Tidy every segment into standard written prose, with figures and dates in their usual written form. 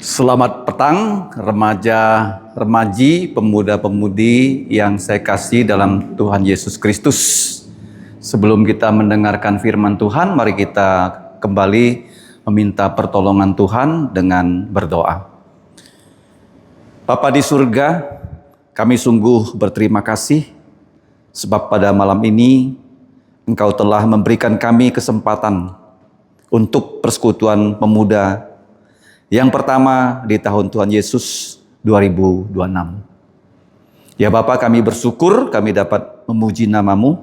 Selamat petang, remaji, pemuda-pemudi yang saya kasih dalam Tuhan Yesus Kristus. Sebelum kita mendengarkan firman Tuhan, mari kita kembali meminta pertolongan Tuhan dengan berdoa. Bapa di surga, kami sungguh berterima kasih sebab pada malam ini Engkau telah memberikan kami kesempatan untuk persekutuan pemuda yang pertama di tahun Tuhan Yesus 2026. Ya Bapa, kami bersyukur kami dapat memuji nama-Mu,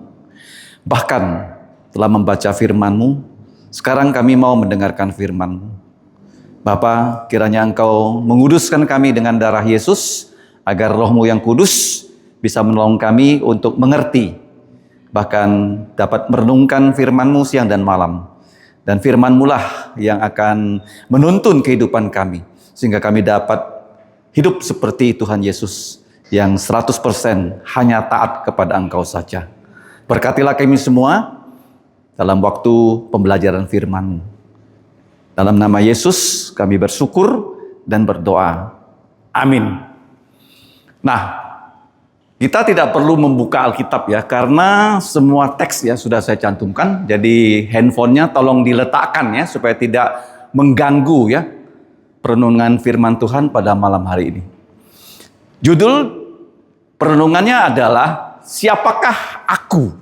bahkan telah membaca firman-Mu. Sekarang kami mau mendengarkan firman-Mu. Bapa, kiranya Engkau menguduskan kami dengan darah Yesus, agar Roh-Mu yang kudus bisa menolong kami untuk mengerti, bahkan dapat merenungkan firman-Mu siang dan malam. Dan firman-Mu lah yang akan menuntun kehidupan kami, sehingga kami dapat hidup seperti Tuhan Yesus yang 100% hanya taat kepada Engkau saja. Berkatilah kami semua dalam waktu pembelajaran firman-Mu. Dalam nama Yesus kami bersyukur dan berdoa. Amin. Nah, kita tidak perlu membuka Alkitab ya, karena semua teks ya sudah saya cantumkan. Jadi handphonenya tolong diletakkan ya, supaya tidak mengganggu ya perenungan firman Tuhan pada malam hari ini. Judul perenungannya adalah siapakah aku?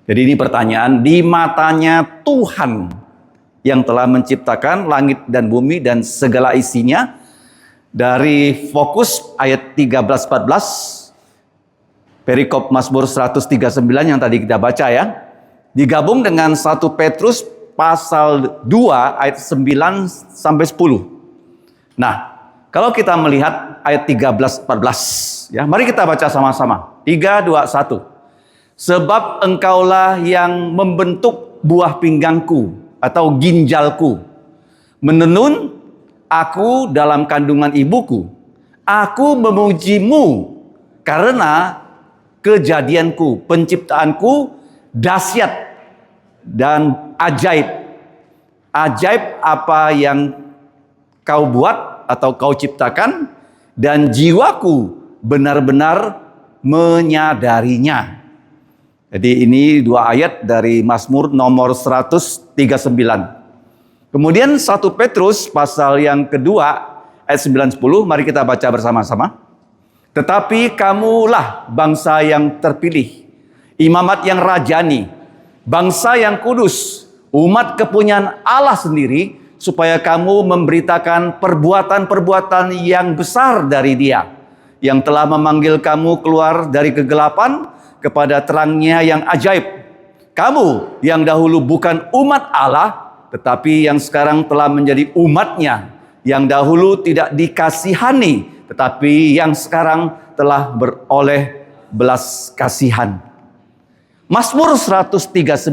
Jadi ini pertanyaan di matanya Tuhan yang telah menciptakan langit dan bumi dan segala isinya. Dari fokus ayat 13-14. Perikop Mazmur 139 yang tadi kita baca ya, digabung dengan 1 Petrus pasal 2 ayat 9-10. Nah, kalau kita melihat ayat 13-14 ya, mari kita baca sama-sama. 3, 2, 1. Sebab Engkaulah yang membentuk buah pinggangku atau ginjalku, menenun aku dalam kandungan ibuku. Aku memuji-Mu karena kejadianku, penciptaanku dahsyat dan ajaib. Ajaib apa yang Kau buat atau Kau ciptakan, dan jiwaku benar-benar menyadarinya. Jadi ini dua ayat dari Mazmur nomor 139. Kemudian 1 Petrus pasal yang kedua ayat 9-10, mari kita baca bersama-sama. Tetapi kamulah bangsa yang terpilih, imamat yang rajani, bangsa yang kudus, umat kepunyaan Allah sendiri, supaya kamu memberitakan perbuatan-perbuatan yang besar dari Dia, yang telah memanggil kamu keluar dari kegelapan kepada terangnya yang ajaib. Kamu yang dahulu bukan umat Allah, tetapi yang sekarang telah menjadi umat-Nya, yang dahulu tidak dikasihani, tetapi yang sekarang telah beroleh belas kasihan. Mazmur 139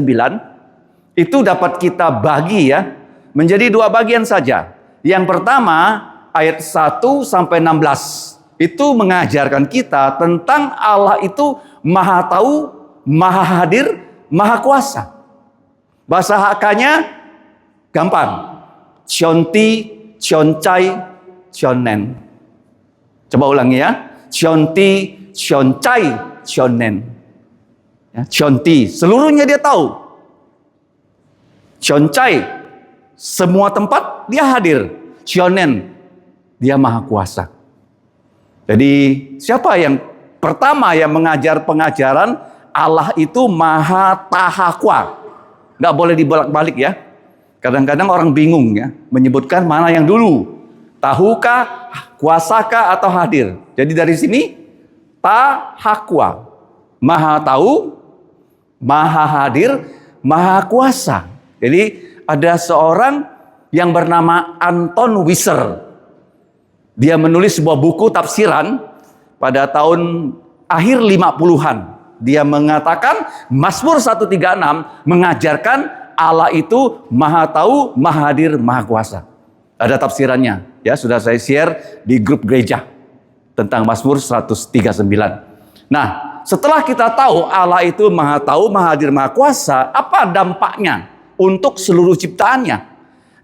itu dapat kita bagi ya menjadi dua bagian saja. Yang pertama ayat 1-16 itu mengajarkan kita tentang Allah itu Maha Tahu, Maha Hadir, Maha Kuasa. Bahasa Hakanya gampang. Chonti, Choncai, Chonen. Coba ulangi ya. Chonti, Choncai, Chonen. Ya, Chonti, seluruhnya Dia tahu. Choncai, semua tempat Dia hadir. Chonen, Dia Maha Kuasa. Jadi siapa yang pertama yang mengajar pengajaran Allah itu Maha Tahakwa? Nggak boleh dibolak-balik ya. Kadang-kadang orang bingung ya menyebutkan mana yang dulu. Tahukah, kuasakah, atau hadir? Jadi dari sini, Tahakwa. Maha tahu, Maha hadir, Maha kuasa. Jadi ada seorang yang bernama Anton Wieser. Dia menulis sebuah buku tafsiran pada tahun akhir 50-an. Dia mengatakan Mazmur 136 mengajarkan Allah itu Maha tahu, Maha hadir, Maha kuasa. Ada tafsirannya. Ya, sudah saya share di grup gereja tentang Mazmur 139. Nah, setelah kita tahu Allah itu Maha tahu, Maha hadir, Maha kuasa, apa dampaknya untuk seluruh ciptaannya?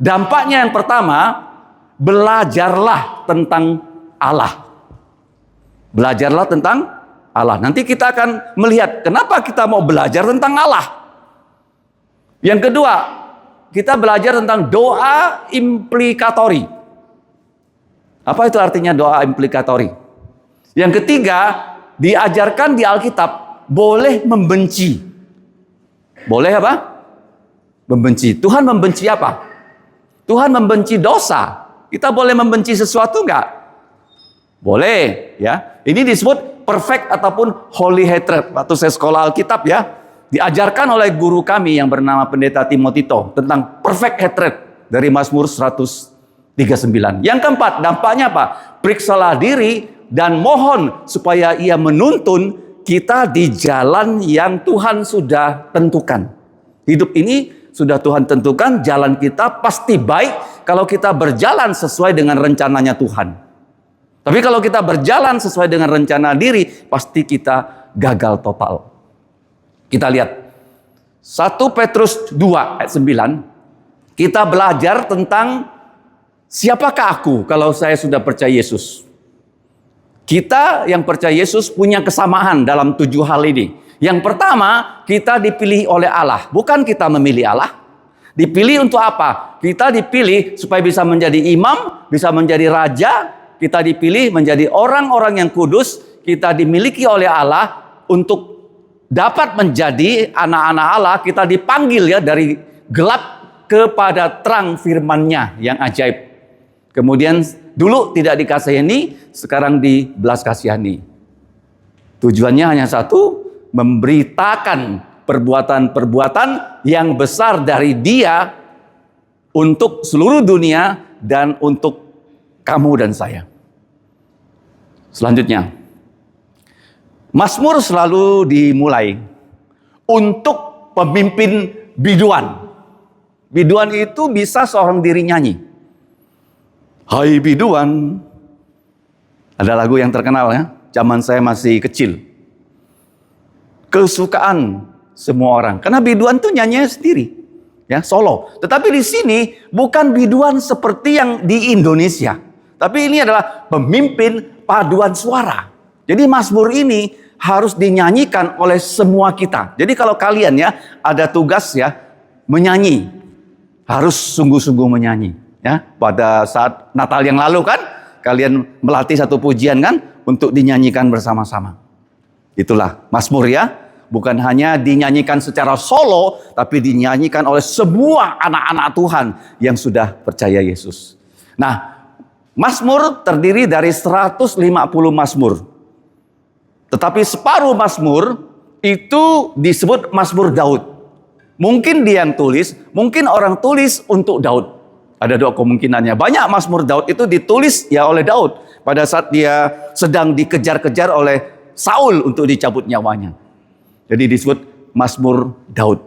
Dampaknya yang pertama, belajarlah tentang Allah. Belajarlah tentang Allah. Nanti kita akan melihat kenapa kita mau belajar tentang Allah. Yang kedua, kita belajar tentang doa implikatori. Apa itu artinya doa implikatori? Yang ketiga, diajarkan di Alkitab boleh membenci. Boleh apa? Membenci. Tuhan membenci apa? Tuhan membenci dosa. Kita boleh membenci sesuatu enggak? Boleh, ya. Ini disebut perfect ataupun holy hatred. Waktu saya sekolah Alkitab ya, diajarkan oleh guru kami yang bernama Pendeta Timotito tentang perfect hatred dari Mazmur 139. Yang keempat, dampaknya apa? Periksalah diri dan mohon supaya ia menuntun kita di jalan yang Tuhan sudah tentukan. Hidup ini sudah Tuhan tentukan, jalan kita pasti baik kalau kita berjalan sesuai dengan rencananya Tuhan. Tapi kalau kita berjalan sesuai dengan rencana diri, pasti kita gagal total. Kita lihat 1 Petrus 2 ayat 9. Kita belajar tentang siapakah aku kalau saya sudah percaya Yesus. Kita yang percaya Yesus punya kesamaan dalam 7 hal ini. Yang pertama, kita dipilih oleh Allah. Bukan kita memilih Allah. Dipilih untuk apa? Kita dipilih supaya bisa menjadi imam, bisa menjadi raja. Kita dipilih menjadi orang-orang yang kudus. Kita dimiliki oleh Allah untuk dapat menjadi anak-anak Allah. Kita dipanggil ya dari gelap kepada terang firman-Nya yang ajaib. Kemudian dulu tidak dikasihani, sekarang dibelas kasihani. Tujuannya hanya satu, memberitakan perbuatan-perbuatan yang besar dari Dia untuk seluruh dunia dan untuk kamu dan saya. Selanjutnya, Mazmur selalu dimulai untuk pemimpin biduan. Biduan itu bisa seorang diri nyanyi. Hai biduan. Ada lagu yang terkenal ya, zaman saya masih kecil. Kesukaan semua orang. Karena biduan itu nyanyi sendiri. Ya, solo. Tetapi di sini bukan biduan seperti yang di Indonesia. Tapi ini adalah pemimpin paduan suara. Jadi Mazmur ini harus dinyanyikan oleh semua kita. Jadi kalau kalian ya ada tugas ya menyanyi, harus sungguh-sungguh menyanyi. Ya, pada saat Natal yang lalu kan kalian melatih satu pujian kan untuk dinyanyikan bersama-sama. Itulah Mazmur ya. Bukan hanya dinyanyikan secara solo, tapi dinyanyikan oleh semua anak-anak Tuhan yang sudah percaya Yesus. Nah, Mazmur terdiri dari 150 Mazmur. Tetapi separuh Mazmur itu disebut Mazmur Daud. Mungkin dia yang tulis, mungkin orang tulis untuk Daud. Ada dua kemungkinannya. Banyak Mazmur Daud itu ditulis ya oleh Daud pada saat dia sedang dikejar-kejar oleh Saul untuk dicabut nyawanya. Jadi disebut Mazmur Daud.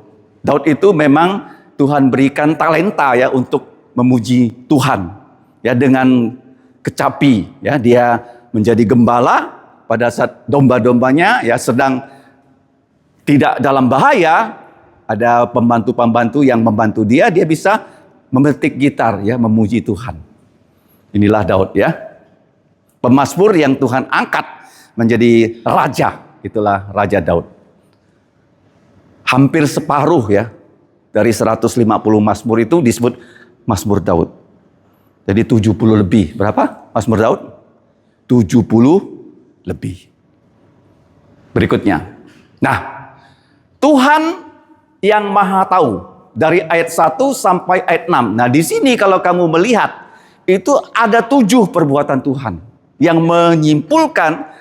Daud itu memang Tuhan berikan talenta ya untuk memuji Tuhan. Ya dengan kecapi ya dia menjadi gembala pada saat domba-dombanya ya sedang tidak dalam bahaya, ada pembantu-pembantu yang membantu dia bisa memetik gitar ya memuji Tuhan. Inilah Daud ya. Pemazmur yang Tuhan angkat menjadi raja, itulah Raja Daud. Hampir separuh ya dari 150 Mazmur itu disebut Mazmur Daud. Jadi 70 lebih. Berapa Mazmur Daud? 70 lebih. Berikutnya. Nah, Tuhan yang Maha Tahu dari ayat 1 sampai ayat 6. Nah, di sini kalau kamu melihat itu ada 7 perbuatan Tuhan yang menyimpulkan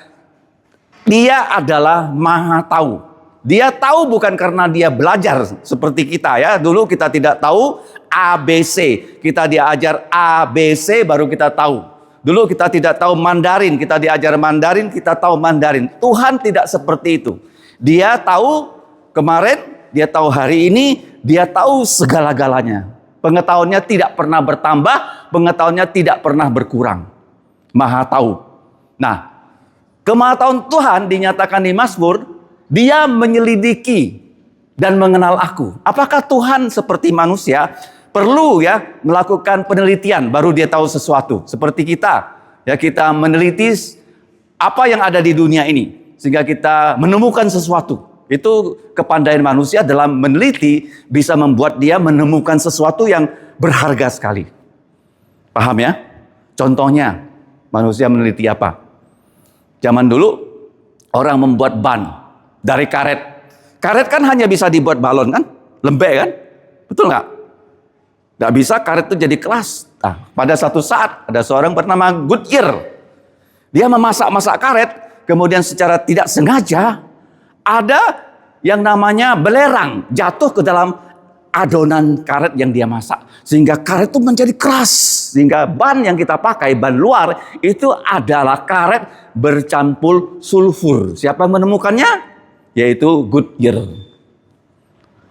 Dia adalah Maha Tahu. Dia tahu bukan karena dia belajar seperti kita ya. Dulu kita tidak tahu ABC. Kita diajar ABC baru kita tahu. Dulu kita tidak tahu Mandarin. Kita diajar Mandarin, kita tahu Mandarin. Tuhan tidak seperti itu. Dia tahu kemarin, dia tahu hari ini, dia tahu segala-galanya. Pengetahuannya tidak pernah bertambah, pengetahuannya tidak pernah berkurang. Maha tahu. Nah, kemahatauan Tuhan dinyatakan di Mazmur. Dia menyelidiki dan mengenal aku. Apakah Tuhan seperti manusia perlu ya melakukan penelitian baru dia tahu sesuatu. Seperti kita, ya kita meneliti apa yang ada di dunia ini sehingga kita menemukan sesuatu. Itu kepandaian manusia dalam meneliti bisa membuat dia menemukan sesuatu yang berharga sekali. Paham ya? Contohnya, manusia meneliti apa? Zaman dulu orang membuat ban dari karet. Karet kan hanya bisa dibuat balon kan? Lembek kan? Betul nggak? Nggak bisa karet itu jadi keras. Nah, pada satu saat ada seorang bernama Goodyear. Dia memasak-masak karet, kemudian secara tidak sengaja ada yang namanya belerang jatuh ke dalam adonan karet yang dia masak. Sehingga karet itu menjadi keras. Sehingga ban yang kita pakai, ban luar, itu adalah karet bercampur sulfur. Siapa yang menemukannya? Yaitu Goodyear.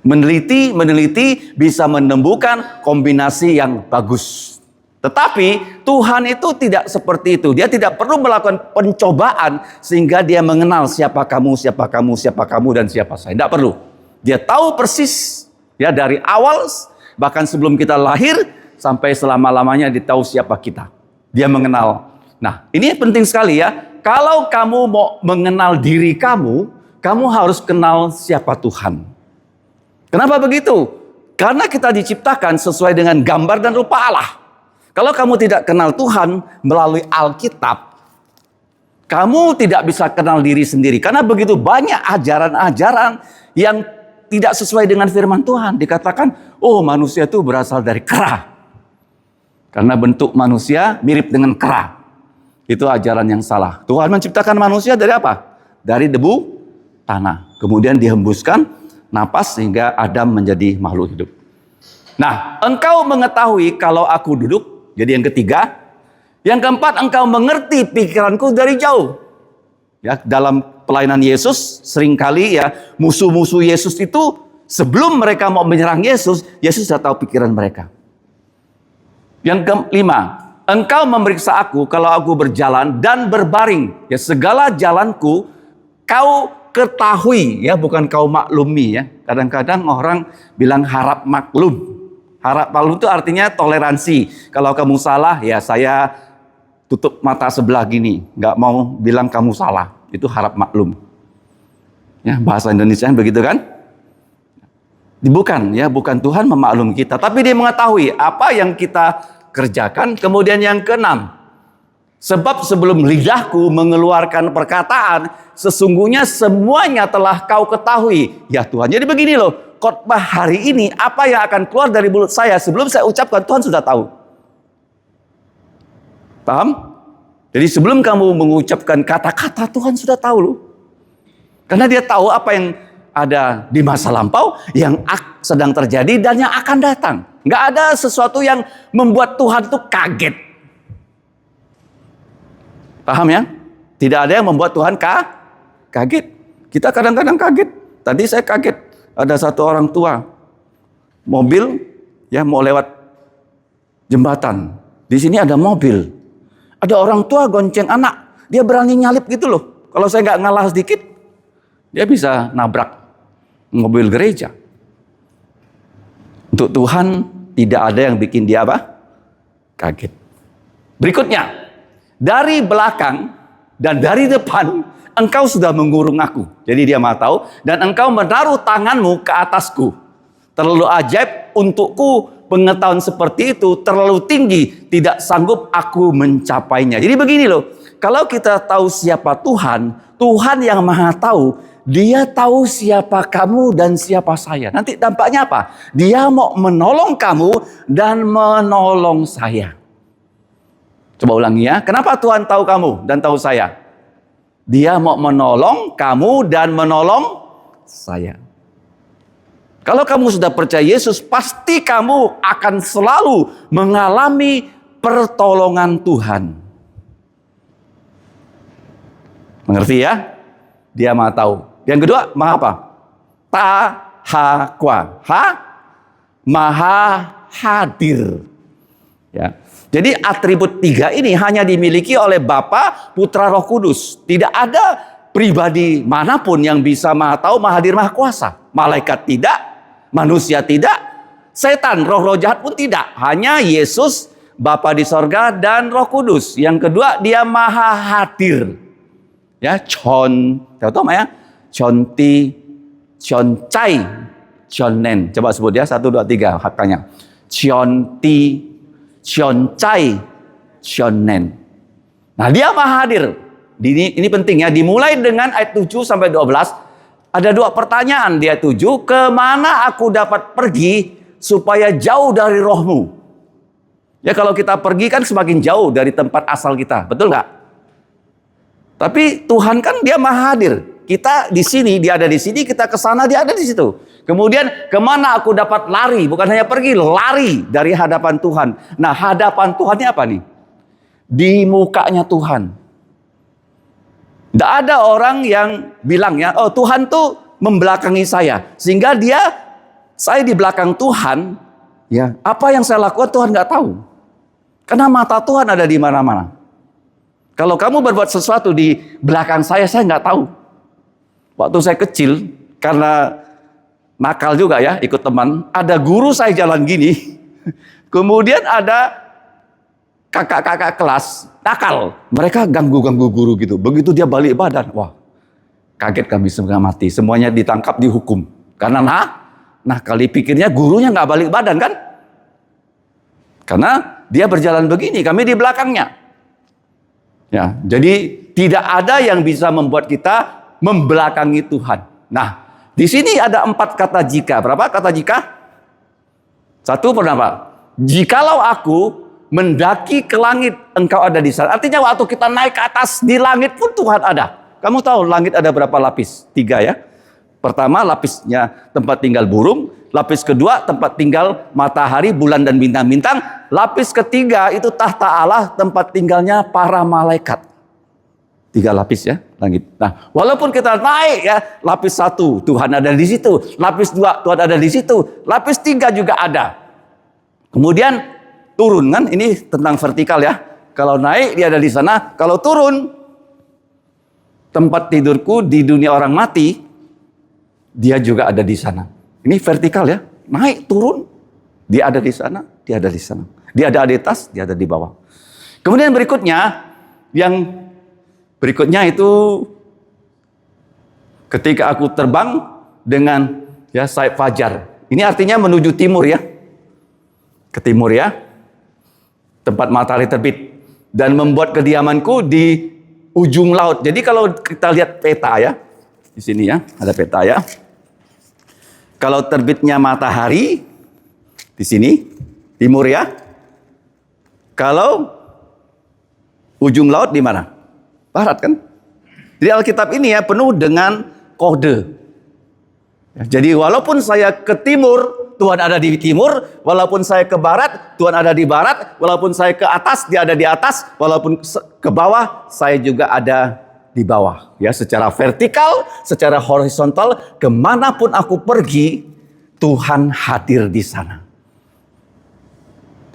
Meneliti bisa menemukan kombinasi yang bagus. Tetapi Tuhan itu tidak seperti itu. Dia tidak perlu melakukan pencobaan sehingga dia mengenal siapa kamu, dan siapa saya. Tidak perlu. Dia tahu persis ya dari awal, bahkan sebelum kita lahir sampai selama-lamanya dia tahu siapa kita. Dia mengenal. Nah, ini penting sekali ya. Kalau kamu mau mengenal diri kamu harus kenal siapa Tuhan. Kenapa begitu? Karena kita diciptakan sesuai dengan gambar dan rupa Allah. Kalau kamu tidak kenal Tuhan melalui Alkitab, kamu tidak bisa kenal diri sendiri. Karena begitu banyak ajaran-ajaran yang tidak sesuai dengan firman Tuhan. Dikatakan, oh manusia itu berasal dari kera. Karena bentuk manusia mirip dengan kera. Itu ajaran yang salah. Tuhan menciptakan manusia dari apa? Dari debu tanah. Kemudian dihembuskan napas sehingga Adam menjadi makhluk hidup. Nah, engkau mengetahui kalau aku duduk. Jadi yang ketiga. Yang keempat, engkau mengerti pikiranku dari jauh. Ya, dalam pelayanan Yesus seringkali ya musuh-musuh Yesus itu sebelum mereka mau menyerang Yesus sudah tahu pikiran mereka. Yang kelima, engkau memeriksa aku kalau aku berjalan dan berbaring. Ya, segala jalanku kau ketahui, ya bukan kau maklumi ya. Kadang-kadang orang bilang harap maklum. Harap maklum itu artinya toleransi. Kalau kamu salah, ya saya tutup mata sebelah gini, nggak mau bilang kamu salah. Itu harap maklum. Ya, bahasa Indonesia begitu kan? Bukan, ya bukan Tuhan memaklumi kita, tapi Dia mengetahui apa yang kita kerjakan. Kemudian yang keenam, sebab sebelum lidahku mengeluarkan perkataan, sesungguhnya semuanya telah kau ketahui. Ya Tuhan, jadi begini loh. Khotbah hari ini, apa yang akan keluar dari mulut saya sebelum saya ucapkan, Tuhan sudah tahu. Paham? Jadi sebelum kamu mengucapkan kata-kata, Tuhan sudah tahu loh. Karena Dia tahu apa yang ada di masa lampau, yang sedang terjadi, dan yang akan datang. Nggak ada sesuatu yang membuat Tuhan itu kaget. Paham ya? Tidak ada yang membuat Tuhan kaget. Kita kadang-kadang kaget. Tadi saya kaget. Ada satu orang tua, mobil, ya mau lewat jembatan. Di sini ada mobil. Ada orang tua gonceng anak. Dia berani nyalip gitu loh. Kalau saya nggak ngalah sedikit, dia bisa nabrak mobil gereja. Untuk Tuhan tidak ada yang bikin dia apa? Kaget. Berikutnya, dari belakang dan dari depan engkau sudah mengurung aku. Jadi Dia Maha tahu. Dan engkau menaruh tanganmu ke atasku. Terlalu ajaib untukku pengetahuan seperti itu. Terlalu tinggi. Tidak sanggup aku mencapainya. Jadi begini loh. Kalau kita tahu siapa Tuhan. Tuhan yang Maha tahu. Dia tahu siapa kamu dan siapa saya. Nanti dampaknya apa? Dia mau menolong kamu dan menolong saya. Coba ulangi ya. Kenapa Tuhan tahu kamu dan tahu saya? Dia mau menolong kamu dan menolong saya. Kalau kamu sudah percaya Yesus, pasti kamu akan selalu mengalami pertolongan Tuhan. Mengerti ya? Dia Maha tahu. Yang kedua, Maha apa? Tahakwa. Maha hadir. Ya. Jadi atribut 3 ini hanya dimiliki oleh Bapa, Putra, Roh Kudus. Tidak ada pribadi manapun yang bisa Maha tahu, Maha hadir, Maha kuasa. Malaikat tidak, manusia tidak, setan, roh-roh jahat pun tidak. Hanya Yesus, Bapa di sorga, dan Roh Kudus. Yang kedua, dia maha hadir. Ya, tahu ya? Chonti, Choncai, Chonen. Coba sebut ya, 1, 2, 3 hakanya. Chonti, Choncai, Chonen. Nah, dia maha hadir. Ini penting ya, dimulai dengan ayat 7 sampai 12. Ada 2 pertanyaan di ayat 7. Kemana aku dapat pergi supaya jauh dari rohmu? Ya, kalau kita pergi kan semakin jauh dari tempat asal kita. Betul nggak? Tapi Tuhan kan dia maha hadir. Kita di sini, dia ada di sini. Kita ke sana, dia ada di situ. Kemudian kemana aku dapat lari? Bukan hanya pergi, lari dari hadapan Tuhan. Nah, hadapan Tuhannya apa nih? Di mukanya Tuhan. Tidak ada orang yang bilang ya, oh Tuhan tuh membelakangi saya. Sehingga saya di belakang Tuhan, ya apa yang saya lakukan Tuhan nggak tahu. Karena mata Tuhan ada di mana-mana. Kalau kamu berbuat sesuatu di belakang saya nggak tahu. Waktu saya kecil, karena nakal juga ya, ikut teman, ada guru saya jalan gini. Kemudian ada kakak-kakak kelas nakal, mereka ganggu guru gitu. Begitu dia balik badan, wah, kaget kami setengah mati. Semuanya ditangkap, dihukum. Karena nakal, dipikirnya gurunya nggak balik badan kan? Karena dia berjalan begini, kami di belakangnya. Ya, jadi tidak ada yang bisa membuat kita membelakangi Tuhan. Nah, di sini ada 4 kata jika. Berapa kata jika? 1 pertama, jikalau aku mendaki ke langit, engkau ada di sana. Artinya waktu kita naik ke atas, di langit pun Tuhan ada. Kamu tahu langit ada berapa lapis? 3 ya. Pertama, lapisnya tempat tinggal burung. Lapis kedua, tempat tinggal matahari, bulan, dan bintang-bintang. Lapis ketiga, itu tahta Allah, tempat tinggalnya para malaikat. 3 lapis ya, langit. Nah, walaupun kita naik ya, lapis 1, Tuhan ada di situ. Lapis 2, Tuhan ada di situ. Lapis 3 juga ada. Kemudian turun kan, ini tentang vertikal ya. Kalau naik dia ada di sana, kalau turun tempat tidurku di dunia orang mati, dia juga ada di sana. Ini vertikal ya, naik turun, dia ada di sana, dia ada di sana. Dia ada di atas, dia ada di bawah. Kemudian berikutnya itu ketika aku terbang dengan ya sayap fajar. Ini artinya menuju timur ya. Ke timur ya. Tempat matahari terbit, dan membuat kediamanku di ujung laut. Jadi kalau kita lihat peta ya, di sini ya, ada peta ya. Kalau terbitnya matahari di sini timur ya. Kalau ujung laut di mana? Barat kan? Jadi Alkitab ini ya penuh dengan kode. Jadi walaupun saya ke timur, Tuhan ada di timur. Walaupun saya ke barat, Tuhan ada di barat. Walaupun saya ke atas, dia ada di atas. Walaupun ke bawah, saya juga ada di bawah. Ya, secara vertikal, secara horizontal, kemanapun aku pergi, Tuhan hadir di sana.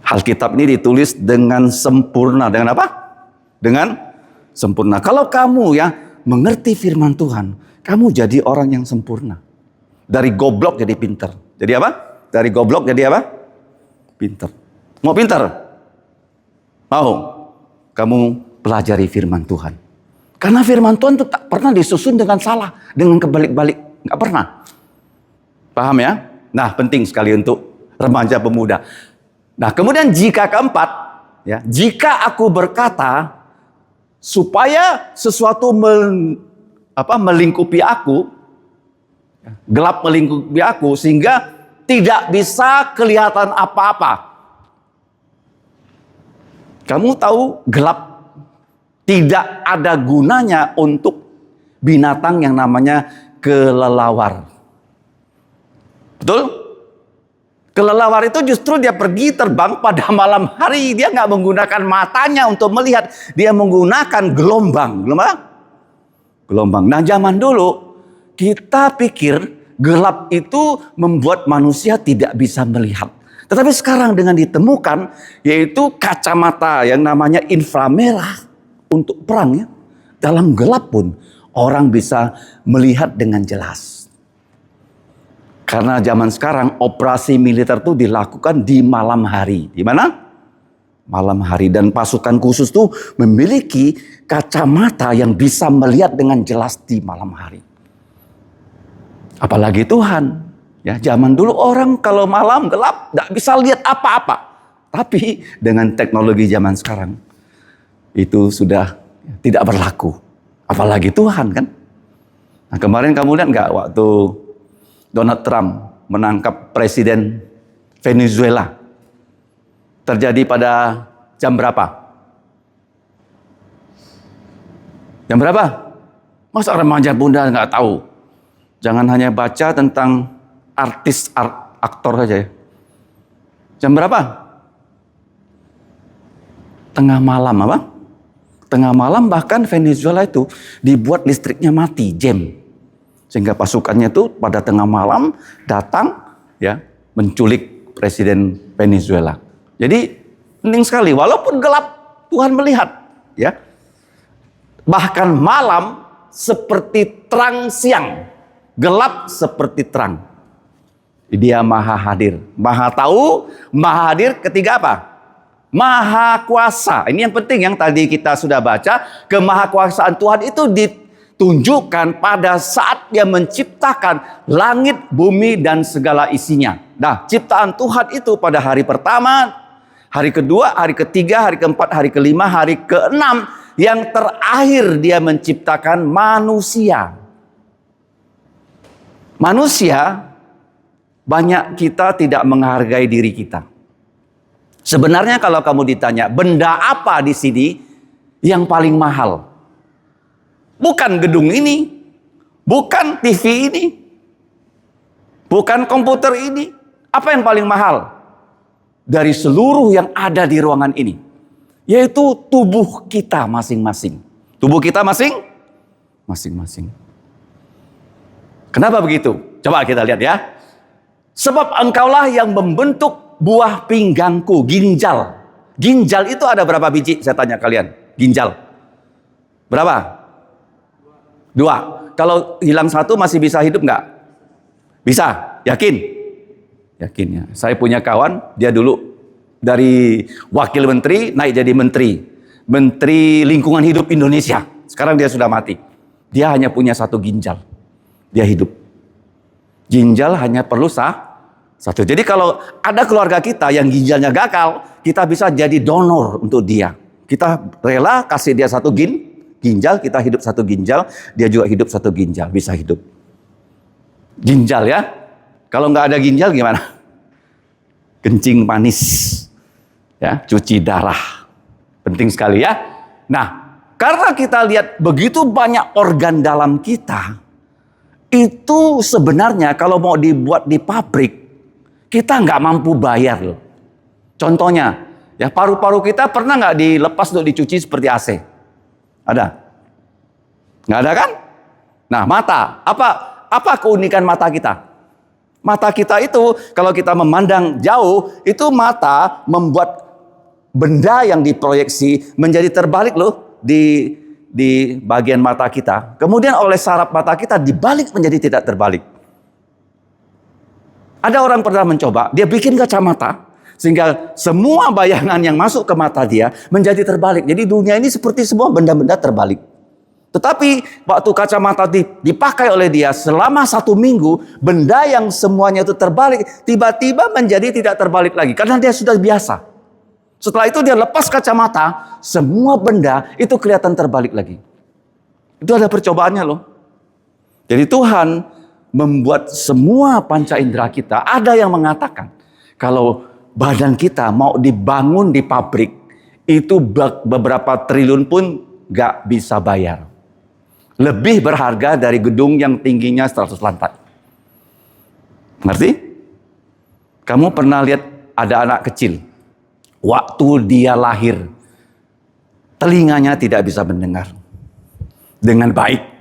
Alkitab ini ditulis dengan sempurna. Dengan apa? Dengan sempurna. Kalau kamu ya mengerti firman Tuhan, kamu jadi orang yang sempurna. Dari goblok jadi pinter. Jadi apa? Dari goblok jadi apa? Pinter. Mau pinter? Mau? Kamu pelajari firman Tuhan. Karena firman Tuhan itu tak pernah disusun dengan salah, dengan kebalik-balik. Nggak pernah. Paham ya? Nah, penting sekali untuk remaja pemuda. Nah, kemudian jika keempat, ya, jika aku berkata supaya sesuatu melingkupi aku, gelap melingkupi aku, sehingga tidak bisa kelihatan apa-apa. Kamu tahu gelap tidak ada gunanya untuk binatang yang namanya kelelawar. Betul? Kelelawar itu justru dia pergi terbang pada malam hari. Dia nggak menggunakan matanya untuk melihat. Dia menggunakan gelombang. Gelombang. Nah, zaman dulu kita pikir gelap itu membuat manusia tidak bisa melihat. Tetapi sekarang dengan ditemukan, yaitu kacamata yang namanya inframerah untuk perang ya. Dalam gelap pun orang bisa melihat dengan jelas. Karena zaman sekarang operasi militer itu dilakukan di malam hari. Di mana? Malam hari. Dan pasukan khusus itu memiliki kacamata yang bisa melihat dengan jelas di malam hari. Apalagi Tuhan. Ya, zaman dulu orang kalau malam gelap nggak bisa lihat apa-apa. Tapi dengan teknologi zaman sekarang itu sudah tidak berlaku. Apalagi Tuhan kan. Nah, kemarin kamu lihat nggak waktu Donald Trump menangkap Presiden Venezuela? Terjadi pada jam berapa? Jam berapa? Masa remaja bunda nggak tahu? Jangan hanya baca tentang artis, aktor saja ya. Jam berapa? Tengah malam apa? Tengah malam bahkan Venezuela itu dibuat listriknya mati, jam. Sehingga pasukannya itu pada tengah malam datang ya menculik Presiden Venezuela. Jadi penting sekali walaupun gelap Tuhan melihat ya. Bahkan malam seperti terang siang, gelap seperti terang. Dia maha hadir, maha tahu, maha hadir. Ketiga apa? Maha kuasa. Ini yang penting yang tadi kita sudah baca. Kemahakuasaan Tuhan itu ditunjukkan pada saat Dia menciptakan langit, bumi, dan segala isinya. Nah, ciptaan Tuhan itu pada hari pertama, hari kedua, hari ketiga, hari keempat, hari kelima, hari keenam. Yang terakhir Dia menciptakan manusia. Manusia, banyak kita tidak menghargai diri kita. Sebenarnya kalau kamu ditanya, benda apa di sini yang paling mahal? Bukan gedung ini, bukan TV ini, bukan komputer ini. Apa yang paling mahal dari seluruh yang ada di ruangan ini? Yaitu tubuh kita masing-masing. Tubuh kita masing-masing. Kenapa begitu? Coba kita lihat ya. Sebab engkaulah yang membentuk buah pinggangku, ginjal. Ginjal itu ada berapa biji? Saya tanya kalian. Ginjal. Berapa? 2. Kalau hilang 1 masih bisa hidup nggak? Bisa. Yakin? Yakin ya. Saya punya kawan, dia dulu dari wakil menteri naik jadi menteri. Menteri Lingkungan Hidup Indonesia. Sekarang dia sudah mati. Dia hanya punya 1 ginjal. Dia hidup. Ginjal hanya perlu 1. Jadi kalau ada keluarga kita yang ginjalnya gagal, kita bisa jadi donor untuk dia. Kita rela kasih dia 1 ginjal, kita hidup 1 ginjal, dia juga hidup 1 ginjal, bisa hidup. Ginjal ya. Kalau nggak ada ginjal gimana? Kencing manis. Ya, cuci darah. Penting sekali ya. Nah, karena kita lihat begitu banyak organ dalam kita, itu sebenarnya kalau mau dibuat di pabrik, kita nggak mampu bayar loh. Contohnya, ya paru-paru kita pernah nggak dilepas untuk dicuci seperti AC? Ada? Nggak ada kan? Nah, mata. Apa keunikan mata kita? Mata kita itu kalau kita memandang jauh, itu mata membuat benda yang diproyeksi menjadi terbalik loh di bagian mata kita. Kemudian oleh saraf mata kita dibalik menjadi tidak terbalik. Ada orang pernah mencoba, dia bikin kacamata sehingga semua bayangan yang masuk ke mata dia menjadi terbalik. Jadi dunia ini seperti semua benda-benda terbalik. Tetapi waktu kacamata dipakai oleh dia selama 1 minggu, benda yang semuanya itu terbalik tiba-tiba menjadi tidak terbalik lagi karena dia sudah biasa. Setelah itu dia lepas kacamata, semua benda itu kelihatan terbalik lagi. Itu ada percobaannya loh. Jadi Tuhan membuat semua panca indera kita. Ada yang mengatakan kalau badan kita mau dibangun di pabrik, itu beberapa triliun pun gak bisa bayar. Lebih berharga dari gedung yang tingginya 100 lantai. Ngerti? Kamu pernah lihat ada anak kecil, waktu dia lahir, telinganya tidak bisa mendengar dengan baik.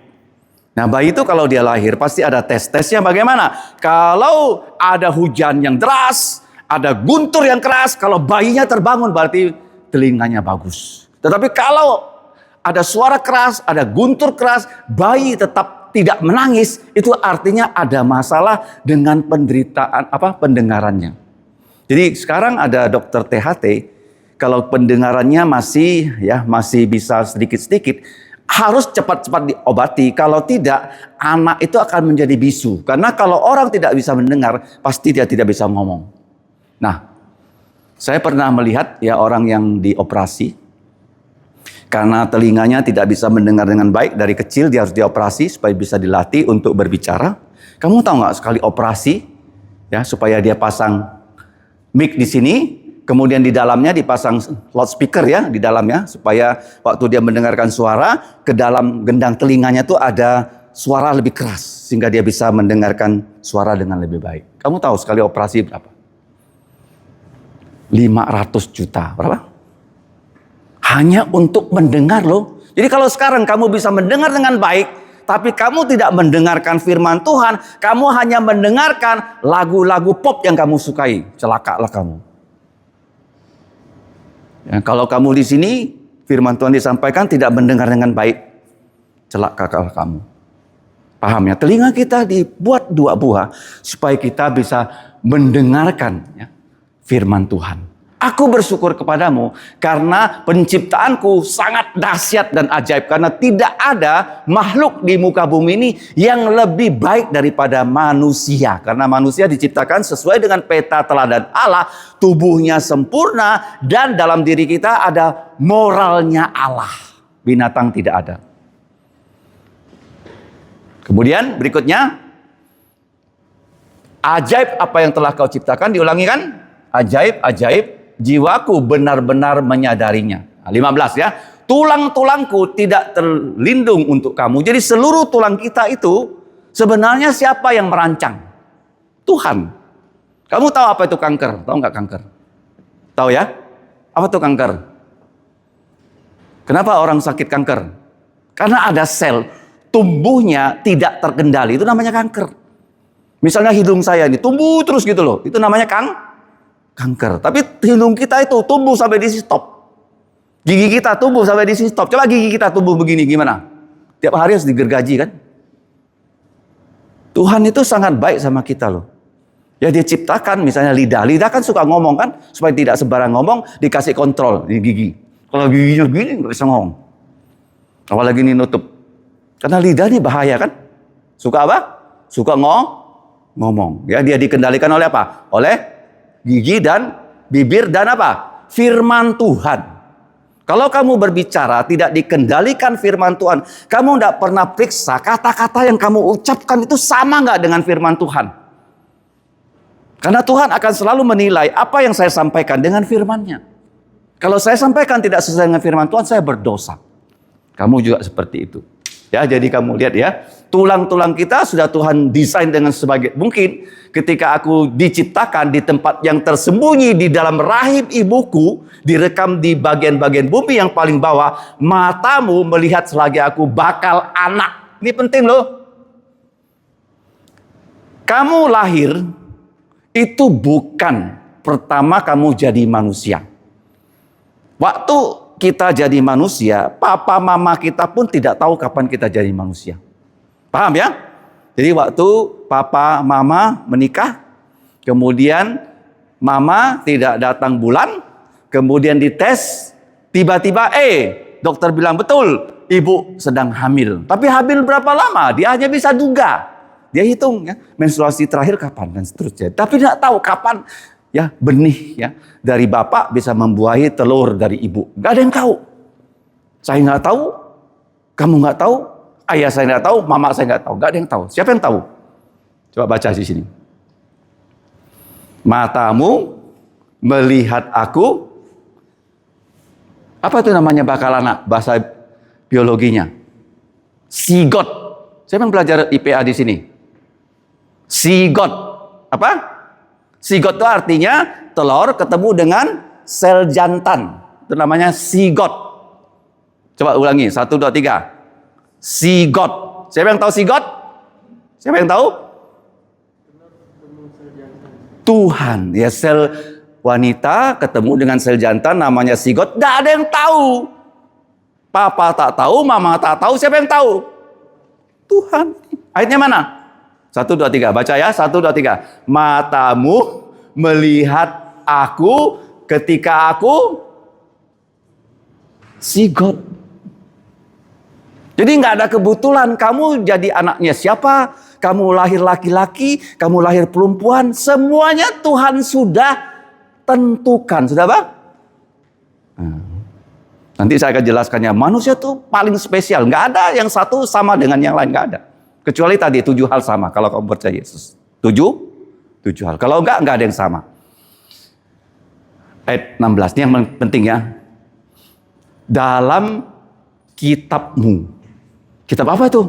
Nah, bayi itu kalau dia lahir pasti ada tesnya bagaimana? Kalau ada hujan yang deras, ada guntur yang keras, kalau bayinya terbangun berarti telinganya bagus. Tetapi kalau ada suara keras, ada guntur keras, bayi tetap tidak menangis, itu artinya ada masalah dengan pendengarannya. Jadi sekarang ada dokter THT, kalau pendengarannya masih bisa sedikit-sedikit, harus cepat-cepat diobati. Kalau tidak, anak itu akan menjadi bisu. Karena kalau orang tidak bisa mendengar, pasti dia tidak bisa ngomong. Nah, saya pernah melihat orang yang dioperasi. Karena telinganya tidak bisa mendengar dengan baik, dari kecil dia harus dioperasi supaya bisa dilatih untuk berbicara. Kamu tahu nggak, sekali operasi, supaya dia pasang mic di sini, kemudian di dalamnya dipasang loudspeaker di dalamnya, supaya waktu dia mendengarkan suara, ke dalam gendang telinganya tuh ada suara lebih keras, sehingga dia bisa mendengarkan suara dengan lebih baik. Kamu tahu sekali operasi berapa? 500 juta, berapa? Hanya untuk mendengar loh. Jadi kalau sekarang kamu bisa mendengar dengan baik, tapi kamu tidak mendengarkan firman Tuhan, kamu hanya mendengarkan lagu-lagu pop yang kamu sukai, celakalah kamu. Kalau kamu di sini, firman Tuhan disampaikan tidak mendengar dengan baik, celakalah kamu. Paham ya? Telinga kita dibuat dua buah supaya kita bisa mendengarkan firman Tuhan. Aku bersyukur kepadamu karena penciptaanku sangat dahsyat dan ajaib. Karena tidak ada makhluk di muka bumi ini yang lebih baik daripada manusia. Karena manusia diciptakan sesuai dengan peta teladan Allah. Tubuhnya sempurna dan dalam diri kita ada moralnya Allah. Binatang tidak ada. Kemudian berikutnya, ajaib apa yang telah kau ciptakan, diulangi kan? Ajaib, ajaib. Jiwaku benar-benar menyadarinya. 15 ya. Tulang-tulangku tidak terlindung untuk kamu. Jadi seluruh tulang kita itu sebenarnya siapa yang merancang? Tuhan. Kamu tahu apa itu kanker? Tahu nggak kanker? Tahu ya? Apa itu kanker? Kenapa orang sakit kanker? Karena ada sel tumbuhnya tidak terkendali. Itu namanya kanker. Misalnya hidung saya ini tumbuh terus gitu loh. Itu namanya kanker. Tapi hidung kita itu tumbuh sampai di stop. Gigi kita tumbuh sampai di stop. Coba gigi kita tumbuh begini gimana? Tiap hari harus digergaji kan? Tuhan itu sangat baik sama kita loh. Ya dia ciptakan misalnya lidah. Lidah kan suka ngomong kan? Supaya tidak sembarang ngomong, dikasih kontrol di gigi. Kalau giginya gini nggak bisa ngomong. Apalagi ini nutup. Karena lidah ini bahaya kan? Suka apa? Suka ngomong. Ya dia dikendalikan oleh apa? Oleh gigi dan bibir dan apa? Firman Tuhan. Kalau kamu berbicara tidak dikendalikan firman Tuhan, kamu tidak pernah periksa kata-kata yang kamu ucapkan itu sama nggak dengan firman Tuhan. Karena Tuhan akan selalu menilai apa yang saya sampaikan dengan firman-Nya. Kalau saya sampaikan tidak sesuai dengan firman Tuhan, saya berdosa. Kamu juga seperti itu. Ya, jadi kamu lihat ya, tulang-tulang kita sudah Tuhan desain dengan sebagai mungkin. Ketika aku diciptakan di tempat yang tersembunyi di dalam rahim ibuku, direkam di bagian-bagian bumi yang paling bawah, matamu melihat selagi aku bakal anak. Ini penting loh. Kamu lahir itu bukan pertama kamu jadi manusia. Waktu kita jadi manusia, papa mama kita pun tidak tahu kapan kita jadi manusia. Paham ya? Jadi waktu papa mama menikah, kemudian mama tidak datang bulan, kemudian dites, tiba-tiba dokter bilang betul, ibu sedang hamil. Tapi hamil berapa lama? Dia hanya bisa duga. Dia hitung ya, menstruasi terakhir kapan dan seterusnya. Tapi tidak tahu kapan ya benih ya dari bapak bisa membuahi telur dari ibu. Gak ada yang tahu. Saya nggak tahu, kamu nggak tahu, ayah saya nggak tahu, mama saya nggak tahu. Gak ada yang tahu. Siapa yang tahu? Coba baca di sini. Matamu melihat aku. Apa itu namanya bakal anak? Bahasa biologinya. Sigot. Siapa yang belajar IPA di sini? Sigot. Apa? Sigot itu artinya telur ketemu dengan sel jantan. Itu namanya sigot. Coba ulangi. 1, 2, 3. Sigot. Siapa yang tahu sigot? Siapa yang tahu? Tuhan. Ya, sel wanita ketemu dengan sel jantan namanya sigot. Tidak ada yang tahu. Papa tak tahu, mama tak tahu. Siapa yang tahu? Tuhan. Ayatnya mana? 1, 2, 3. Baca ya, 1, 2, 3. Matamu melihat aku ketika aku see God. Jadi nggak ada kebetulan kamu jadi anaknya siapa, kamu lahir laki-laki, kamu lahir perempuan, semuanya Tuhan sudah tentukan. Sudah apa? Nanti saya akan jelaskannya. Manusia tuh paling spesial. Nggak ada yang satu sama dengan yang lain. Nggak ada. Kecuali tadi 7 hal sama. Kalau kamu percaya Yesus. 7 hal. Kalau nggak ada yang sama. Ayat 16. Ini yang penting ya. Dalam kitabmu. Kitab apa itu?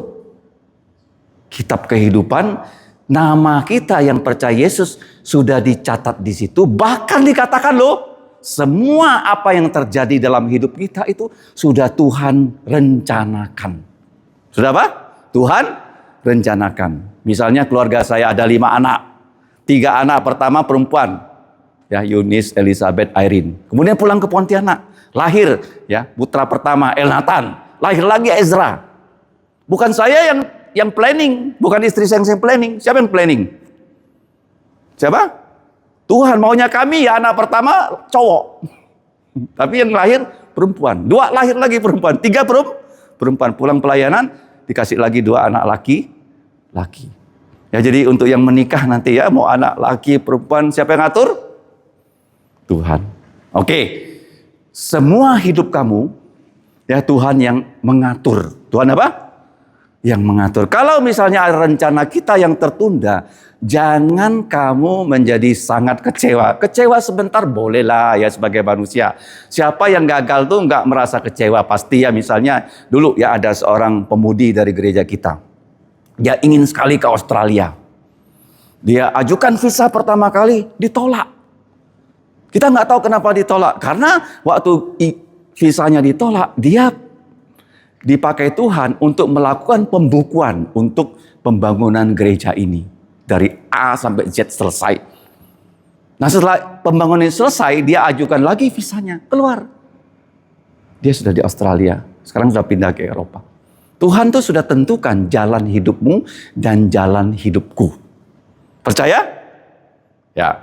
Kitab kehidupan. Nama kita yang percaya Yesus sudah dicatat di situ. Bahkan dikatakan loh. Semua apa yang terjadi dalam hidup kita itu sudah Tuhan rencanakan. Sudah apa? Tuhan rencanakan. Misalnya keluarga saya ada 5 anak. 3 anak pertama perempuan. Ya, Eunice, Elizabeth, Irene. Kemudian pulang ke Pontianak. Lahir ya, putra pertama Elnatan. Lahir lagi Ezra. Bukan saya yang planning. Bukan istri saya yang planning. Siapa yang planning? Siapa? Tuhan maunya kami ya anak pertama cowok. Tapi yang lahir perempuan. 2 lahir lagi perempuan. 3 perempuan. Pulang pelayanan dikasih lagi 2 anak laki. Ya jadi untuk yang menikah nanti ya mau anak laki perempuan siapa yang ngatur? Tuhan. Oke. Semua hidup kamu ya Tuhan yang mengatur. Tuhan apa? Yang mengatur. Kalau misalnya ada rencana kita yang tertunda, jangan kamu menjadi sangat kecewa. Kecewa sebentar bolehlah ya sebagai manusia. Siapa yang gagal tuh nggak merasa kecewa pasti ya. Misalnya dulu ya ada seorang pemudi dari gereja kita. Dia ingin sekali ke Australia. Dia ajukan visa pertama kali ditolak. Kita nggak tahu kenapa ditolak. Karena waktu visanya ditolak, dia dipakai Tuhan untuk melakukan pembukuan untuk pembangunan gereja ini. Dari A sampai Z selesai. Nah setelah pembangunan selesai, dia ajukan lagi visanya, keluar. Dia sudah di Australia, sekarang sudah pindah ke Eropa. Tuhan tuh sudah tentukan jalan hidupmu dan jalan hidupku. Percaya? Ya.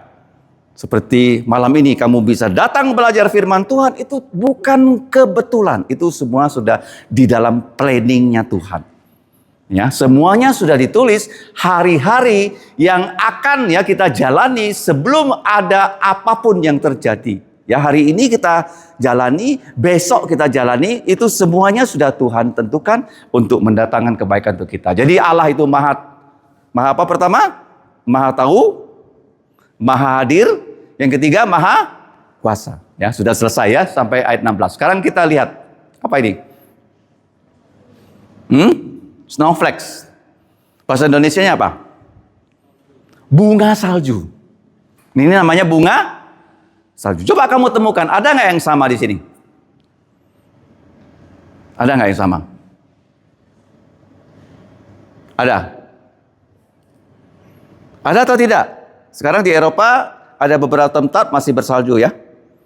Seperti malam ini kamu bisa datang belajar firman Tuhan, itu bukan kebetulan. Itu semua sudah di dalam planningnya Tuhan. Ya, semuanya sudah ditulis hari-hari yang akan ya kita jalani sebelum ada apapun yang terjadi. Ya, hari ini kita jalani, besok kita jalani, itu semuanya sudah Tuhan tentukan untuk mendatangkan kebaikan untuk kita. Jadi Allah itu maha apa pertama? Maha tahu, maha hadir, yang ketiga maha kuasa. Ya, sudah selesai ya sampai ayat 16. Sekarang kita lihat apa ini? Snowflakes. Bahasa Indonesianya apa? Bunga salju. Ini namanya bunga salju. Coba kamu temukan, ada nggak yang sama di sini? Ada nggak yang sama? Ada? Ada atau tidak? Sekarang di Eropa ada beberapa tempat masih bersalju ya.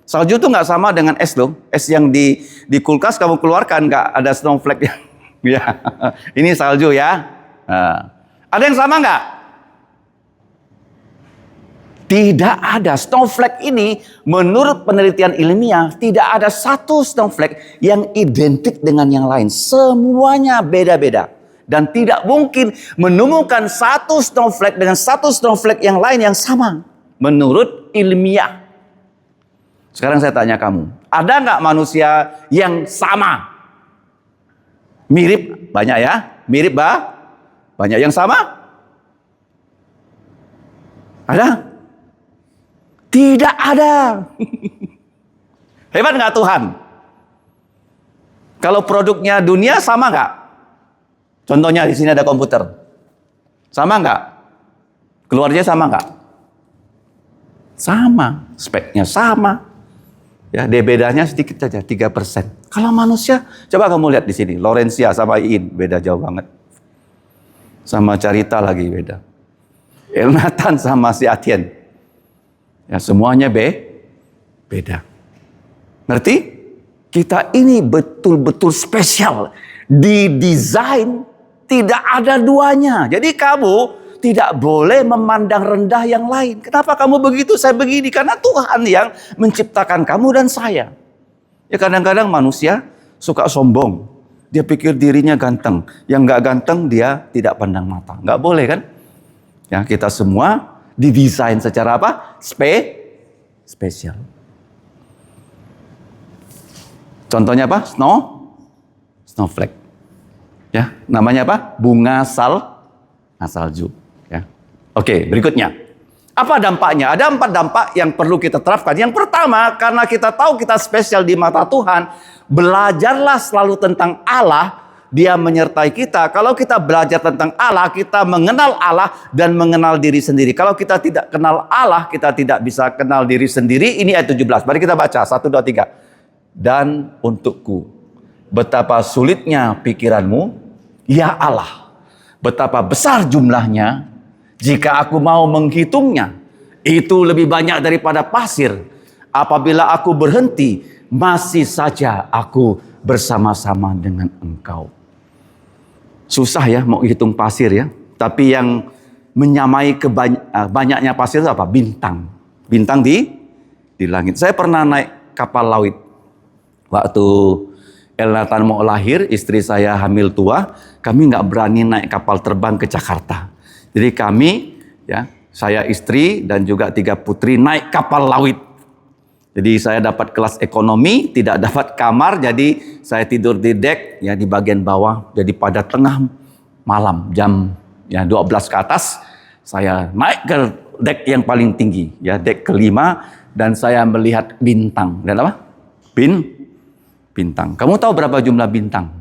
Salju itu nggak sama dengan es loh. Es yang di kulkas kamu keluarkan nggak ada snowflake ya. Ya, ini salju ya. Nah, ada yang sama nggak? Tidak ada. Snowflake ini menurut penelitian ilmiah tidak ada satu snowflake yang identik dengan yang lain. Semuanya beda-beda. Dan tidak mungkin menemukan satu snowflake dengan satu snowflake yang lain yang sama. Menurut ilmiah. Sekarang saya tanya kamu, ada nggak manusia yang sama? Mirip, banyak ya? Mirip banyak yang sama? Ada? Tidak ada. Hebat nggak Tuhan? Kalau produknya dunia sama nggak? Contohnya di sini ada komputer. Sama nggak? Keluarnya sama nggak? Sama. Speknya sama. Ya, bedanya sedikit saja, 3%. Kalau manusia, coba kamu lihat di sini. Laurencia sama Iin, beda jauh banget. Sama Carita lagi beda. Elnatan sama si Atien. Ya, semuanya beda. Ngerti? Kita ini betul-betul spesial. Didesain Tidak ada duanya. Jadi kamu tidak boleh memandang rendah yang lain. Kenapa kamu begitu? Saya begini. Karena Tuhan yang menciptakan kamu dan saya. Ya kadang-kadang manusia suka sombong. Dia pikir dirinya ganteng. Yang nggak ganteng dia tidak pandang mata. Nggak boleh kan? Ya kita semua didesain secara apa? Spesial. Contohnya apa? Snowflake. Ya, namanya apa? Bunga salju. Ya. Oke, berikutnya. Apa dampaknya? Ada 4 dampak yang perlu kita terapkan. Yang pertama, karena kita tahu kita spesial di mata Tuhan, belajarlah selalu tentang Allah. Dia menyertai kita. Kalau kita belajar tentang Allah, kita mengenal Allah dan mengenal diri sendiri. Kalau kita tidak kenal Allah, kita tidak bisa kenal diri sendiri. Ini ayat 17. Mari kita baca 1, 2, 3. Dan untukku, betapa sulitnya pikiranmu, ya Allah. Betapa besar jumlahnya, jika aku mau menghitungnya, itu lebih banyak daripada pasir. Apabila aku berhenti, masih saja aku bersama-sama dengan engkau. Susah ya mau hitung pasir ya. Tapi yang menyamai banyaknya pasir itu apa? Bintang. Bintang di langit. Saya pernah naik kapal laut. Waktu Elnatan mau lahir, istri saya hamil tua, kami nggak berani naik kapal terbang ke Jakarta. Jadi kami, ya, saya istri dan juga 3 putri naik kapal laut. Jadi saya dapat kelas ekonomi, tidak dapat kamar, jadi saya tidur di dek, ya di bagian bawah. Jadi pada tengah malam jam 12 ke atas, saya naik ke dek yang paling tinggi, ya dek kelima, dan saya melihat bintang. Dan apa? Bintang. Kamu tahu berapa jumlah bintang?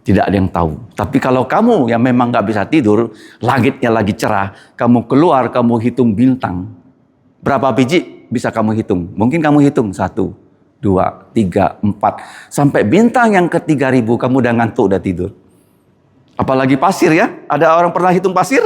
Tidak ada yang tahu. Tapi kalau kamu yang memang nggak bisa tidur, langitnya lagi cerah, kamu keluar, kamu hitung bintang. Berapa biji bisa kamu hitung? Mungkin kamu hitung 1, 2, 3, 4. Sampai bintang yang ke-3000 kamu udah ngantuk, udah tidur. Apalagi pasir ya. Ada orang pernah hitung pasir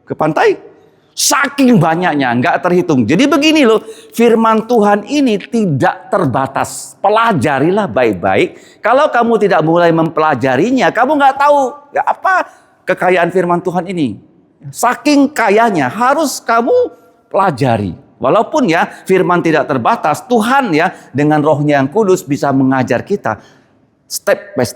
ke pantai? Saking banyaknya, nggak terhitung. Jadi begini loh, firman Tuhan ini tidak terbatas. Pelajarilah baik-baik. Kalau kamu tidak mulai mempelajarinya, kamu nggak tahu ya, apa kekayaan firman Tuhan ini. Saking kayanya, harus kamu pelajari. Walaupun ya firman tidak terbatas, Tuhan ya dengan rohnya yang kudus bisa mengajar kita step by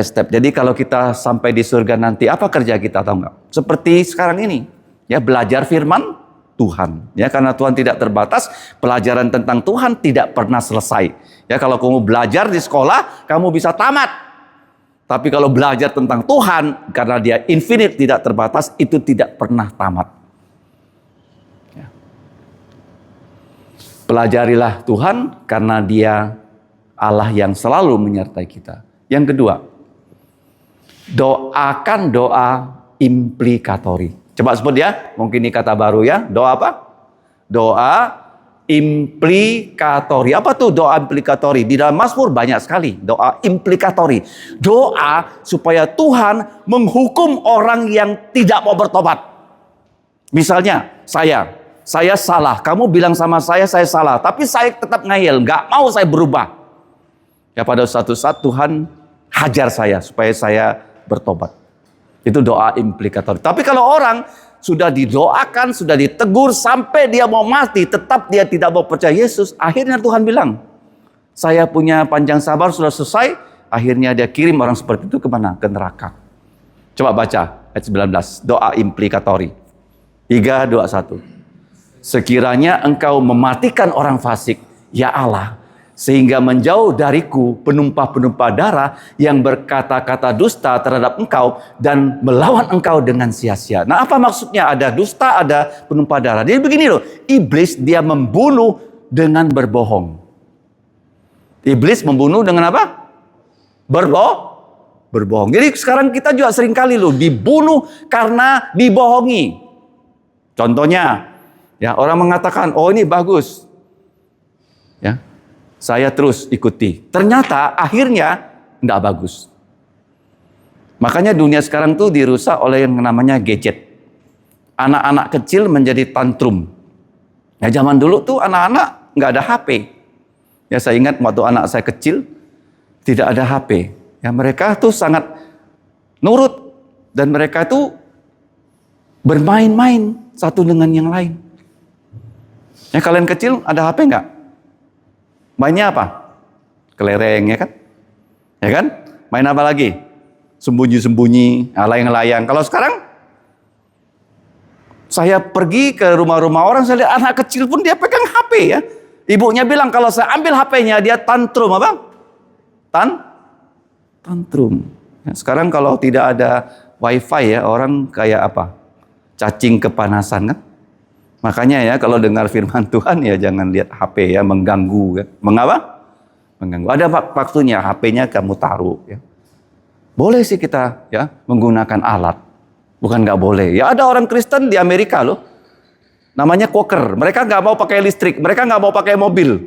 step. Jadi kalau kita sampai di surga nanti, apa kerja kita, tahu nggak? Seperti sekarang ini. Ya, belajar firman Tuhan. Ya, karena Tuhan tidak terbatas, pelajaran tentang Tuhan tidak pernah selesai. Ya, kalau kamu belajar di sekolah, kamu bisa tamat. Tapi kalau belajar tentang Tuhan, karena dia infinite, tidak terbatas, itu tidak pernah tamat. Ya. Pelajarilah Tuhan, karena dia Allah yang selalu menyertai kita. Yang kedua, doakan doa implikatori. Coba sebut ya, mungkin ini kata baru ya. Doa apa? Doa implikatori. Apa tuh doa implikatori? Di dalam Mazmur banyak sekali doa implikatori. Doa supaya Tuhan menghukum orang yang tidak mau bertobat. Misalnya, saya salah. Kamu bilang sama saya salah. Tapi saya tetap ngeyel, nggak mau saya berubah. Ya pada suatu saat Tuhan hajar saya supaya saya bertobat. Itu doa implikator. Tapi kalau orang sudah didoakan, sudah ditegur sampai dia mau mati, tetap dia tidak mau percaya Yesus, akhirnya Tuhan bilang, saya punya panjang sabar, sudah selesai. Akhirnya dia kirim orang seperti itu kemana? Ke neraka. Coba baca ayat 19, doa implikatori. 3, 2, 1. Sekiranya engkau mematikan orang fasik, ya Allah, sehingga menjauh dariku penumpah-penumpah darah yang berkata-kata dusta terhadap engkau dan melawan engkau dengan sia-sia. Nah, apa maksudnya? Ada dusta, ada penumpah darah. Jadi begini loh, iblis dia membunuh dengan berbohong. Iblis membunuh dengan apa? Berbohong. Jadi sekarang kita juga seringkali loh dibunuh karena dibohongi. Contohnya, ya orang mengatakan, oh ini bagus. Ya. Saya terus ikuti. Ternyata akhirnya nggak bagus. Makanya dunia sekarang tuh dirusak oleh yang namanya gadget. Anak-anak kecil menjadi tantrum. Ya zaman dulu tuh anak-anak nggak ada HP. Ya saya ingat waktu anak saya kecil tidak ada HP. Ya mereka tuh sangat nurut. Dan mereka itu bermain-main satu dengan yang lain. Ya, kalian kecil ada HP nggak? Mainnya apa? Kelereng, ya kan? Ya kan? Main apa lagi? Sembunyi-sembunyi, layang-layang. Kalau sekarang, saya pergi ke rumah-rumah orang, saya lihat anak kecil pun dia pegang HP ya. Ibunya bilang kalau saya ambil HP-nya, dia tantrum apa? Tantrum. Ya, sekarang kalau tidak ada wifi ya, orang kayak apa? Cacing kepanasan kan? Makanya ya kalau dengar firman Tuhan ya jangan lihat HP ya, mengganggu ya. Mengapa? Mengganggu. Ada waktunya HP-nya kamu taruh ya. Boleh sih kita ya menggunakan alat. Bukan nggak boleh. Ya ada orang Kristen di Amerika loh. Namanya Quaker. Mereka nggak mau pakai listrik. Mereka nggak mau pakai mobil.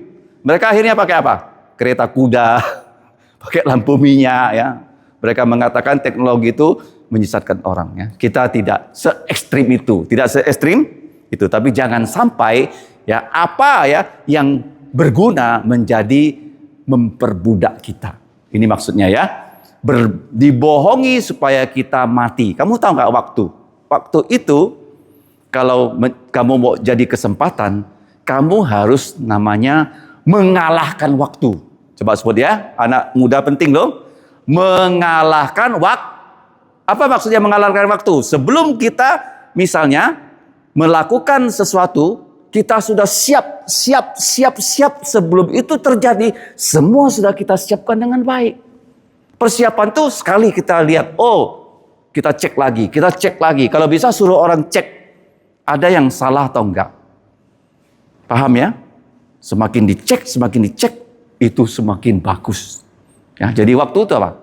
Mereka akhirnya pakai apa? Kereta kuda. Pakai lampu minyak ya. Mereka mengatakan teknologi itu menyesatkan orang ya. Kita tidak se-ekstrim itu. Tidak se-ekstrim itu, tapi jangan sampai ya apa ya yang berguna menjadi memperbudak kita. Ini maksudnya ya, dibohongi supaya kita mati. Kamu tahu nggak waktu? Waktu itu kalau kamu mau jadi kesempatan, kamu harus namanya mengalahkan waktu. Coba sebut ya, anak muda penting loh. Mengalahkan waktu. Apa maksudnya mengalahkan waktu? Sebelum kita misalnya melakukan sesuatu, kita sudah siap sebelum itu terjadi, semua sudah kita siapkan dengan baik. Persiapan tuh sekali kita lihat, kita cek lagi. Kalau bisa suruh orang cek, ada yang salah atau enggak. Paham ya? Semakin dicek, itu semakin bagus. Ya, jadi waktu itu apa?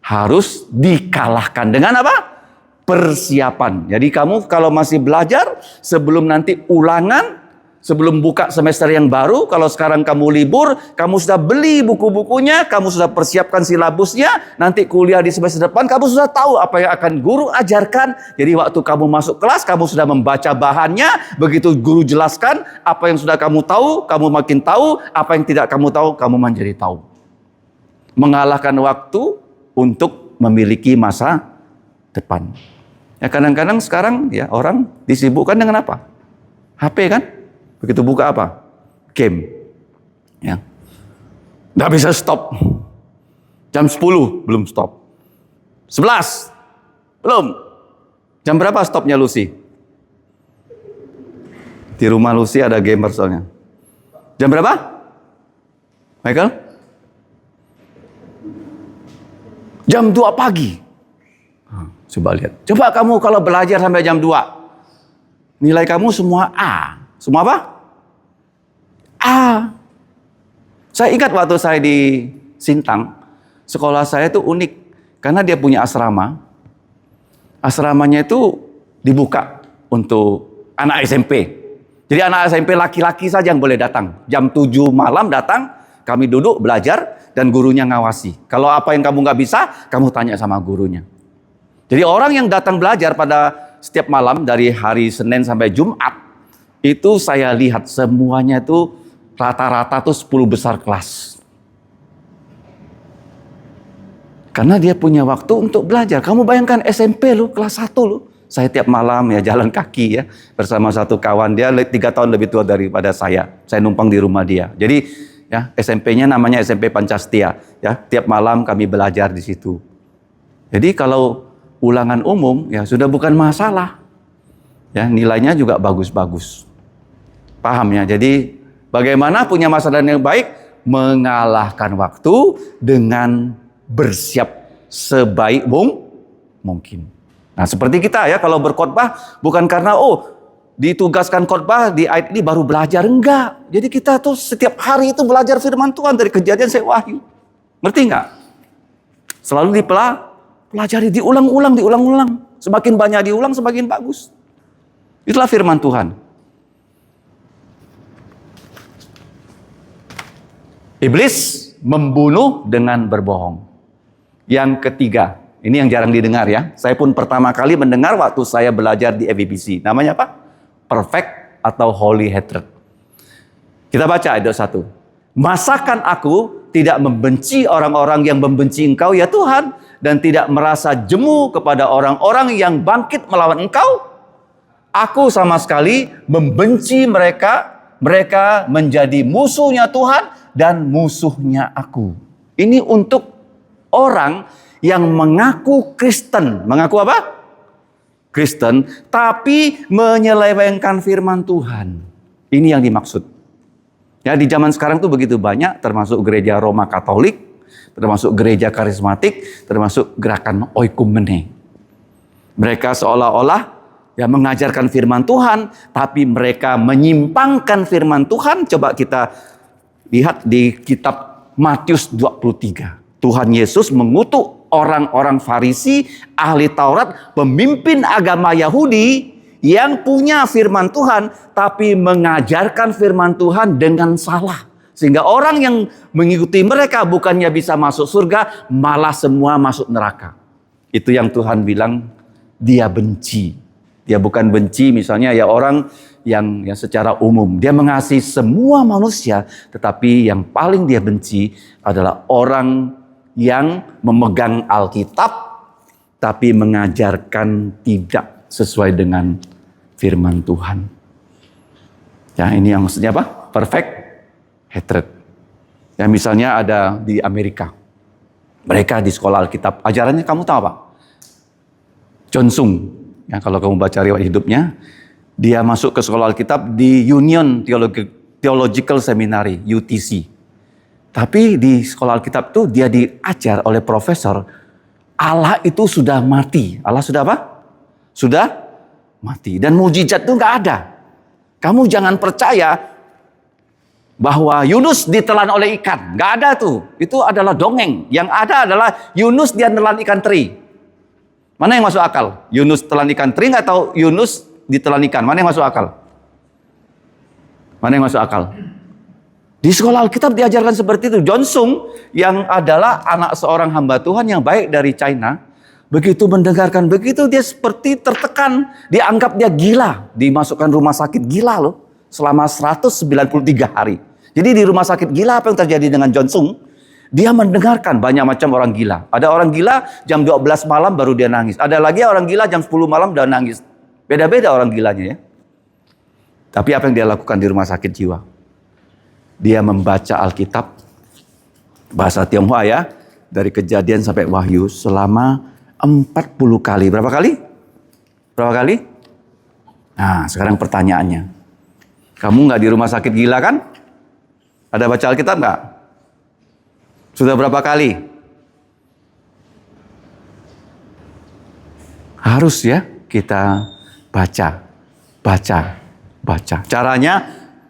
Harus dikalahkan dengan apa? Persiapan. Jadi kamu kalau masih belajar, sebelum nanti ulangan, sebelum buka semester yang baru, kalau sekarang kamu libur, kamu sudah beli buku-bukunya, kamu sudah persiapkan silabusnya, nanti kuliah di semester depan, kamu sudah tahu apa yang akan guru ajarkan. Jadi waktu kamu masuk kelas, kamu sudah membaca bahannya, begitu guru jelaskan, apa yang sudah kamu tahu, kamu makin tahu, apa yang tidak kamu tahu, kamu menjadi tahu. Mengalahkan waktu untuk memiliki masa depan. Ya kadang-kadang sekarang ya orang disibukkan dengan apa? HP kan? Begitu buka apa? Game. Ya. Nggak bisa stop. Jam 10 belum stop. 11 belum. Jam berapa stopnya Lucy? Di rumah Lucy ada gamer soalnya. Jam berapa? Michael? Jam 2 pagi. Coba lihat. Coba kamu kalau belajar sampai jam 2. Nilai kamu semua A. Semua apa? A. Saya ingat waktu saya di Sintang, sekolah saya itu unik. Karena dia punya asrama. Asramanya itu dibuka untuk anak SMP. Jadi anak SMP laki-laki saja yang boleh datang. Jam 7 malam datang, kami duduk belajar dan gurunya ngawasi. Kalau apa yang kamu nggak bisa, kamu tanya sama gurunya. Jadi orang yang datang belajar pada setiap malam dari hari Senin sampai Jumat, itu saya lihat semuanya itu rata-rata tuh 10 besar kelas. Karena dia punya waktu untuk belajar. Kamu bayangkan SMP lu, kelas 1 lu. Saya tiap malam ya jalan kaki ya bersama satu kawan, dia 3 tahun lebih tua daripada saya. Saya numpang di rumah dia. Jadi ya SMP-nya namanya SMP Pancastia. Ya, tiap malam kami belajar di situ. Jadi kalau ulangan umum ya sudah bukan masalah. Ya, nilainya juga bagus-bagus. Paham ya? Jadi bagaimana punya masa depan yang baik? Mengalahkan waktu dengan bersiap sebaik mungkin. Nah, seperti kita ya kalau berkhotbah bukan karena ditugaskan khotbah di ayat ini baru belajar, enggak. Jadi kita tuh setiap hari itu belajar firman Tuhan dari Kejadian sampai Wahyu. Ngerti enggak? Selalu pelajari, diulang-ulang. Semakin banyak diulang, semakin bagus. Itulah firman Tuhan. Iblis membunuh dengan berbohong. Yang ketiga, ini yang jarang didengar ya. Saya pun pertama kali mendengar waktu saya belajar di FEBC. Namanya apa? Perfect atau Holy Hatred. Kita baca ayat 21. Masakan aku tidak membenci orang-orang yang membenci engkau ya Tuhan. dan tidak merasa jemu kepada orang-orang yang bangkit melawan engkau? Aku sama sekali membenci mereka. Mereka menjadi musuhnya Tuhan dan musuhnya aku. Ini untuk orang yang mengaku Kristen. Mengaku apa? Kristen, tapi menyelewengkan firman Tuhan. Ini yang dimaksud. Ya, di zaman sekarang tuh begitu banyak, termasuk gereja Roma Katolik, termasuk gereja karismatik, termasuk gerakan oikumene. Mereka seolah-olah mengajarkan firman Tuhan, tapi mereka menyimpangkan firman Tuhan. Coba kita lihat di kitab Matius 23. Tuhan Yesus mengutuk orang-orang Farisi, ahli Taurat, pemimpin agama Yahudi yang punya firman Tuhan, tapi mengajarkan firman Tuhan dengan salah. Sehingga orang yang mengikuti mereka bukannya bisa masuk surga, malah semua masuk neraka. Itu yang Tuhan bilang dia benci. Dia bukan benci misalnya orang yang secara umum. Dia mengasihi semua manusia, tetapi yang paling dia benci adalah orang yang memegang Alkitab, tapi mengajarkan tidak sesuai dengan firman Tuhan. Ya, ini yang maksudnya apa? Perfect hatred. Ya, misalnya ada di Amerika. Mereka di sekolah Alkitab, ajarannya kamu tahu apa? John Sung. Ya, kalau kamu baca riwayat hidupnya, dia masuk ke sekolah Alkitab di Union Theological Seminary, UTC. Tapi di sekolah Alkitab itu dia diajar oleh profesor, Allah itu sudah mati. Allah sudah apa? Sudah mati. Dan mujizat itu nggak ada. Kamu jangan percaya bahwa Yunus ditelan oleh ikan. Nggak ada tuh. Itu adalah dongeng. Yang ada adalah Yunus dia nelan ikan teri. Mana yang masuk akal? Yunus telan ikan teri atau Yunus ditelan ikan? Mana yang masuk akal? Mana yang masuk akal? Di sekolah Alkitab diajarkan seperti itu. John Sung yang adalah anak seorang hamba Tuhan yang baik dari China, begitu mendengarkan begitu dia seperti tertekan. Dianggap dia gila. Dimasukkan rumah sakit gila loh. Selama 193 hari. Jadi di rumah sakit gila apa yang terjadi dengan John Sung? Dia mendengarkan banyak macam orang gila. Ada orang gila jam 12 malam baru dia nangis. Ada lagi orang gila jam 10 malam udah nangis. Beda-beda orang gilanya ya. Tapi apa yang dia lakukan di rumah sakit jiwa? Dia membaca Alkitab bahasa Tionghoa ya. Dari Kejadian sampai Wahyu selama 40 kali. Berapa kali? Berapa kali? Nah, sekarang pertanyaannya. Kamu nggak di rumah sakit gila kan? Ada baca Alkitab nggak? Sudah berapa kali? Harus ya kita baca. Caranya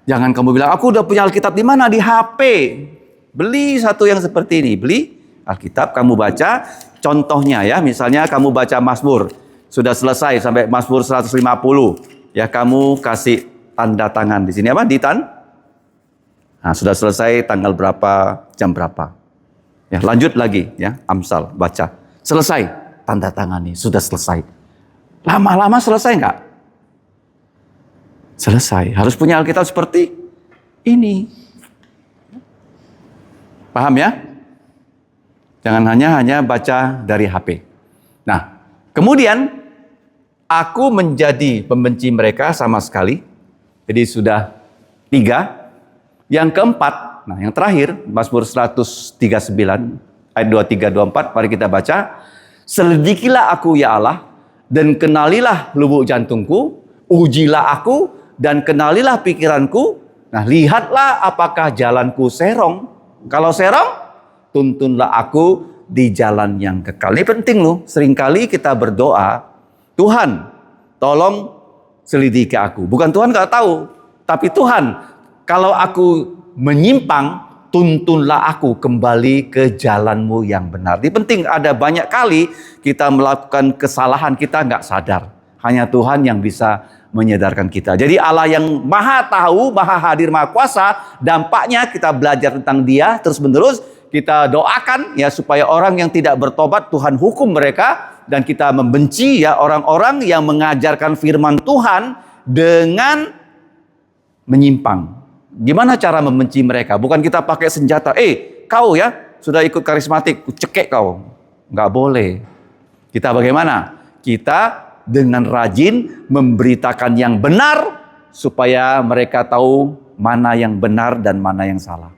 jangan kamu bilang, aku udah punya Alkitab di mana? Di HP. Beli satu yang seperti ini. Beli Alkitab, kamu baca. Contohnya ya, misalnya kamu baca Mazmur. Sudah selesai sampai Mazmur 150. Ya, kamu kasih tanda tangan di sini apa? Nah, sudah selesai tanggal berapa, jam berapa. Ya, lanjut lagi ya, Amsal baca. Selesai, tanda tangani, sudah selesai. Lama-lama selesai enggak? Selesai. Harus punya Alkitab seperti ini. Paham ya? Jangan hanya baca dari HP. Nah, kemudian aku menjadi pembenci mereka sama sekali. Jadi sudah 3. Yang keempat, nah yang terakhir, Mazmur 139 ayat 23-24, mari kita baca. Selidikilah aku ya Allah, dan kenalilah lubuk jantungku, ujilah aku, dan kenalilah pikiranku. Nah, lihatlah apakah jalanku serong. Kalau serong, tuntunlah aku di jalan yang kekal. Ini penting loh, seringkali kita berdoa, Tuhan, tolong selidiki aku. Bukan Tuhan gak tahu, tapi Tuhan, kalau aku menyimpang, tuntunlah aku kembali ke jalanmu yang benar. Ini penting, ada banyak kali kita melakukan kesalahan, kita nggak sadar. Hanya Tuhan yang bisa menyadarkan kita. Jadi Allah yang maha tahu, maha hadir, maha kuasa, dampaknya kita belajar tentang Dia terus-menerus. Kita doakan ya supaya orang yang tidak bertobat, Tuhan hukum mereka. Dan kita membenci ya orang-orang yang mengajarkan firman Tuhan dengan menyimpang. Gimana cara membenci mereka? Bukan kita pakai senjata. Kau ya sudah ikut karismatik, cekek kau. Nggak boleh. Kita bagaimana? Kita dengan rajin memberitakan yang benar supaya mereka tahu mana yang benar dan mana yang salah.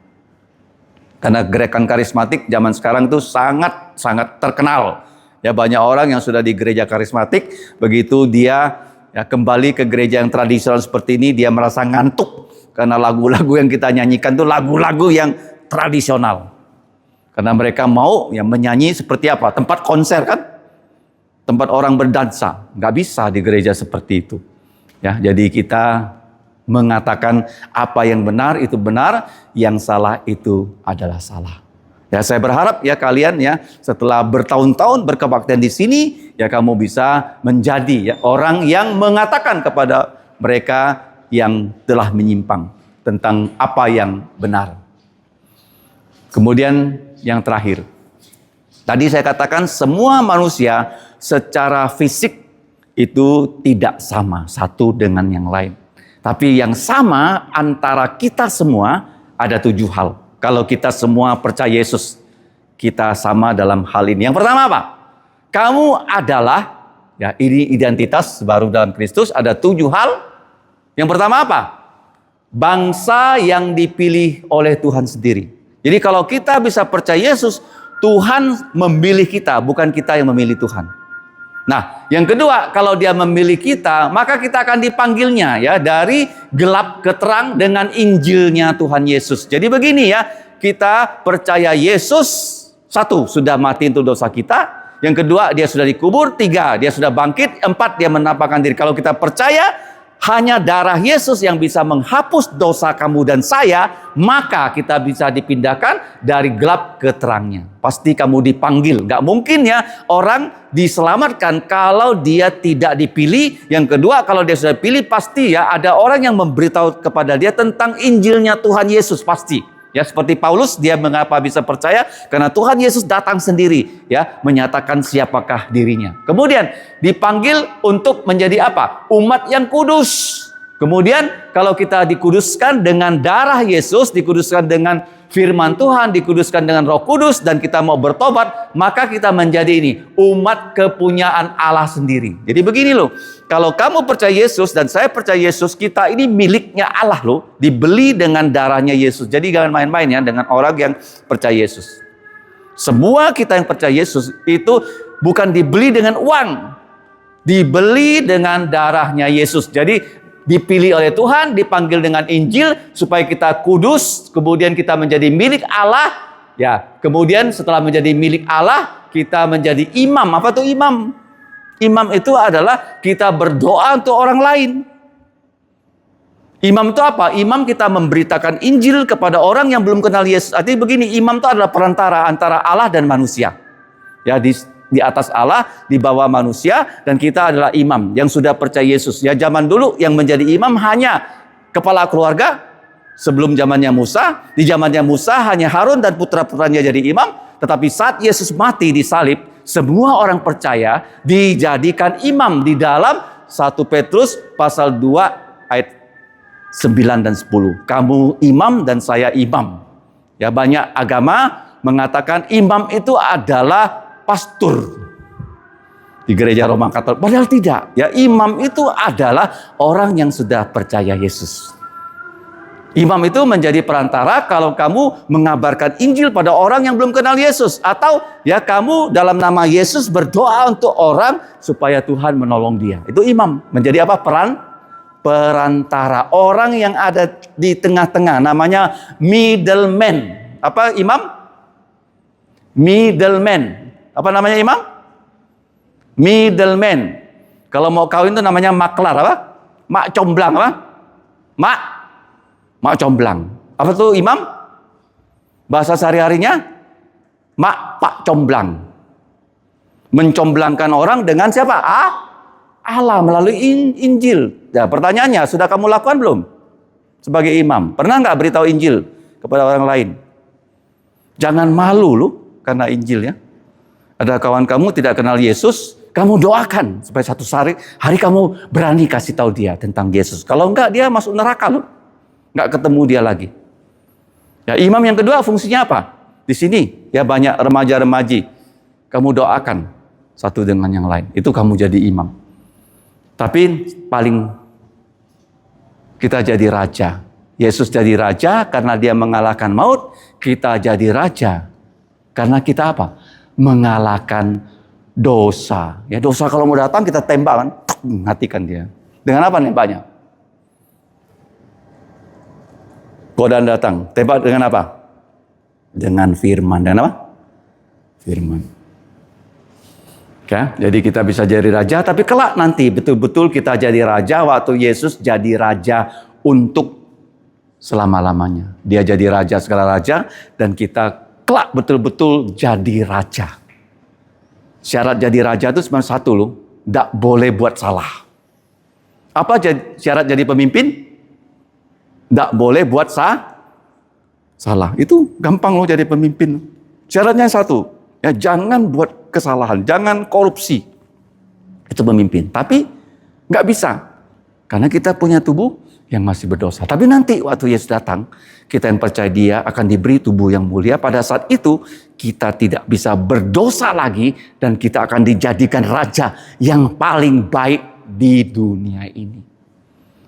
Karena gerakan karismatik zaman sekarang itu sangat terkenal. Ya, banyak orang yang sudah di gereja karismatik, begitu dia kembali ke gereja yang tradisional seperti ini, dia merasa ngantuk karena lagu-lagu yang kita nyanyikan itu lagu-lagu yang tradisional. Karena mereka mau menyanyi seperti apa? Tempat konser kan? Tempat orang berdansa. Nggak bisa di gereja seperti itu. Ya, jadi kita mengatakan apa yang benar itu benar, yang salah itu adalah salah. Ya, saya berharap kalian setelah bertahun-tahun berkebaktian di sini, kamu bisa menjadi orang yang mengatakan kepada mereka yang telah menyimpang tentang apa yang benar. Kemudian yang terakhir, tadi saya katakan semua manusia secara fisik itu tidak sama satu dengan yang lain. Tapi yang sama antara kita semua ada 7 hal. Kalau kita semua percaya Yesus, kita sama dalam hal ini. Yang pertama apa? Kamu adalah, ini identitas baru dalam Kristus, ada 7 hal. Yang pertama apa? Bangsa yang dipilih oleh Tuhan sendiri. Jadi kalau kita bisa percaya Yesus, Tuhan memilih kita, bukan kita yang memilih Tuhan. Nah, yang kedua, kalau dia memilih kita, maka kita akan dipanggilnya dari gelap ke terang dengan Injilnya Tuhan Yesus. Jadi begini kita percaya Yesus, 1, sudah mati untuk dosa kita. Yang kedua, dia sudah dikubur. 3, dia sudah bangkit. 4, dia menampakkan diri. Kalau kita percaya hanya darah Yesus yang bisa menghapus dosa kamu dan saya, maka kita bisa dipindahkan dari gelap ke terangnya. Pasti kamu dipanggil. Nggak mungkin orang diselamatkan kalau dia tidak dipilih. Yang kedua, kalau dia sudah pilih, pasti ada orang yang memberitahu kepada dia tentang Injilnya Tuhan Yesus, pasti. Seperti Paulus, dia mengapa bisa percaya? Karena Tuhan Yesus datang sendiri, menyatakan siapakah dirinya. Kemudian dipanggil untuk menjadi apa? Umat yang kudus. Kemudian kalau kita dikuduskan dengan darah Yesus, dikuduskan dengan firman Tuhan, dikuduskan dengan Roh Kudus, dan kita mau bertobat, maka kita menjadi ini umat kepunyaan Allah sendiri. Jadi begini loh, kalau kamu percaya Yesus dan saya percaya Yesus, kita ini miliknya Allah loh, dibeli dengan darahnya Yesus. Jadi jangan main-main dengan orang yang percaya Yesus. Semua kita yang percaya Yesus itu bukan dibeli dengan uang, dibeli dengan darahnya Yesus. Jadi dipilih oleh Tuhan, dipanggil dengan Injil supaya kita kudus, kemudian kita menjadi milik Allah. Kemudian setelah menjadi milik Allah, kita menjadi imam. Apa tuh imam? Imam itu adalah kita berdoa untuk orang lain. Imam itu apa? Imam kita memberitakan Injil kepada orang yang belum kenal Yesus. Artinya begini, imam itu adalah perantara antara Allah dan manusia. Di atas Allah, di bawah manusia, dan kita adalah imam yang sudah percaya Yesus. Zaman dulu yang menjadi imam hanya kepala keluarga sebelum zamannya Musa. Di zamannya Musa hanya Harun dan putra-putranya jadi imam. Tetapi saat Yesus mati di salib, semua orang percaya dijadikan imam di dalam 1 Petrus pasal 2 ayat 9 dan 10. Kamu imam dan saya imam. Banyak agama mengatakan imam itu adalah pastor di gereja Roma Katolik. Padahal tidak. Imam itu adalah orang yang sudah percaya Yesus. Imam itu menjadi perantara kalau kamu mengabarkan Injil pada orang yang belum kenal Yesus. Atau kamu dalam nama Yesus berdoa untuk orang supaya Tuhan menolong dia. Itu imam. Menjadi apa? Perantara. Orang yang ada di tengah-tengah. Namanya middleman. Apa imam? Middleman. Apa namanya imam? Middleman. Kalau mau kawin itu namanya maklar apa? Mak comblang apa? Mak comblang. Apa tuh imam? Bahasa sehari-harinya mak pak comblang. Mencomblangkan orang dengan siapa? Allah melalui Injil. Pertanyaannya, sudah kamu lakukan belum? Sebagai imam, pernah nggak beritahu Injil kepada orang lain? Jangan malu loh karena Injilnya. Ada kawan kamu tidak kenal Yesus, kamu doakan supaya satu hari kamu berani kasih tahu dia tentang Yesus. Kalau enggak, dia masuk neraka loh. Enggak ketemu dia lagi. Imam yang kedua fungsinya apa? Di sini banyak remaja-remaji kamu doakan satu dengan yang lain. Itu kamu jadi imam. Tapi paling kita jadi raja. Yesus jadi raja karena dia mengalahkan maut. Kita jadi raja karena kita apa? Mengalahkan dosa. Ya, dosa kalau mau datang kita tembak kan, matikan dia. Dengan apa nembaknya? Godaan datang, tembak dengan apa? Dengan firman. Dengan apa? Firman. Ya, jadi kita bisa jadi raja, tapi kelak nanti betul-betul kita jadi raja waktu Yesus jadi raja untuk selama-lamanya. Dia jadi raja segala raja, dan kita kelak betul-betul jadi raja. Syarat jadi raja itu cuma satu loh, tidak boleh buat salah. Apa syarat jadi pemimpin? Tidak boleh buat salah. Itu gampang loh jadi pemimpin. Syaratnya satu, ya jangan buat kesalahan, jangan korupsi. Itu pemimpin. Tapi nggak bisa, karena kita punya tubuh yang masih berdosa. Tapi nanti waktu Yesus datang, kita yang percaya Dia akan diberi tubuh yang mulia. Pada saat itu kita tidak bisa berdosa lagi, dan kita akan dijadikan raja yang paling baik di dunia ini.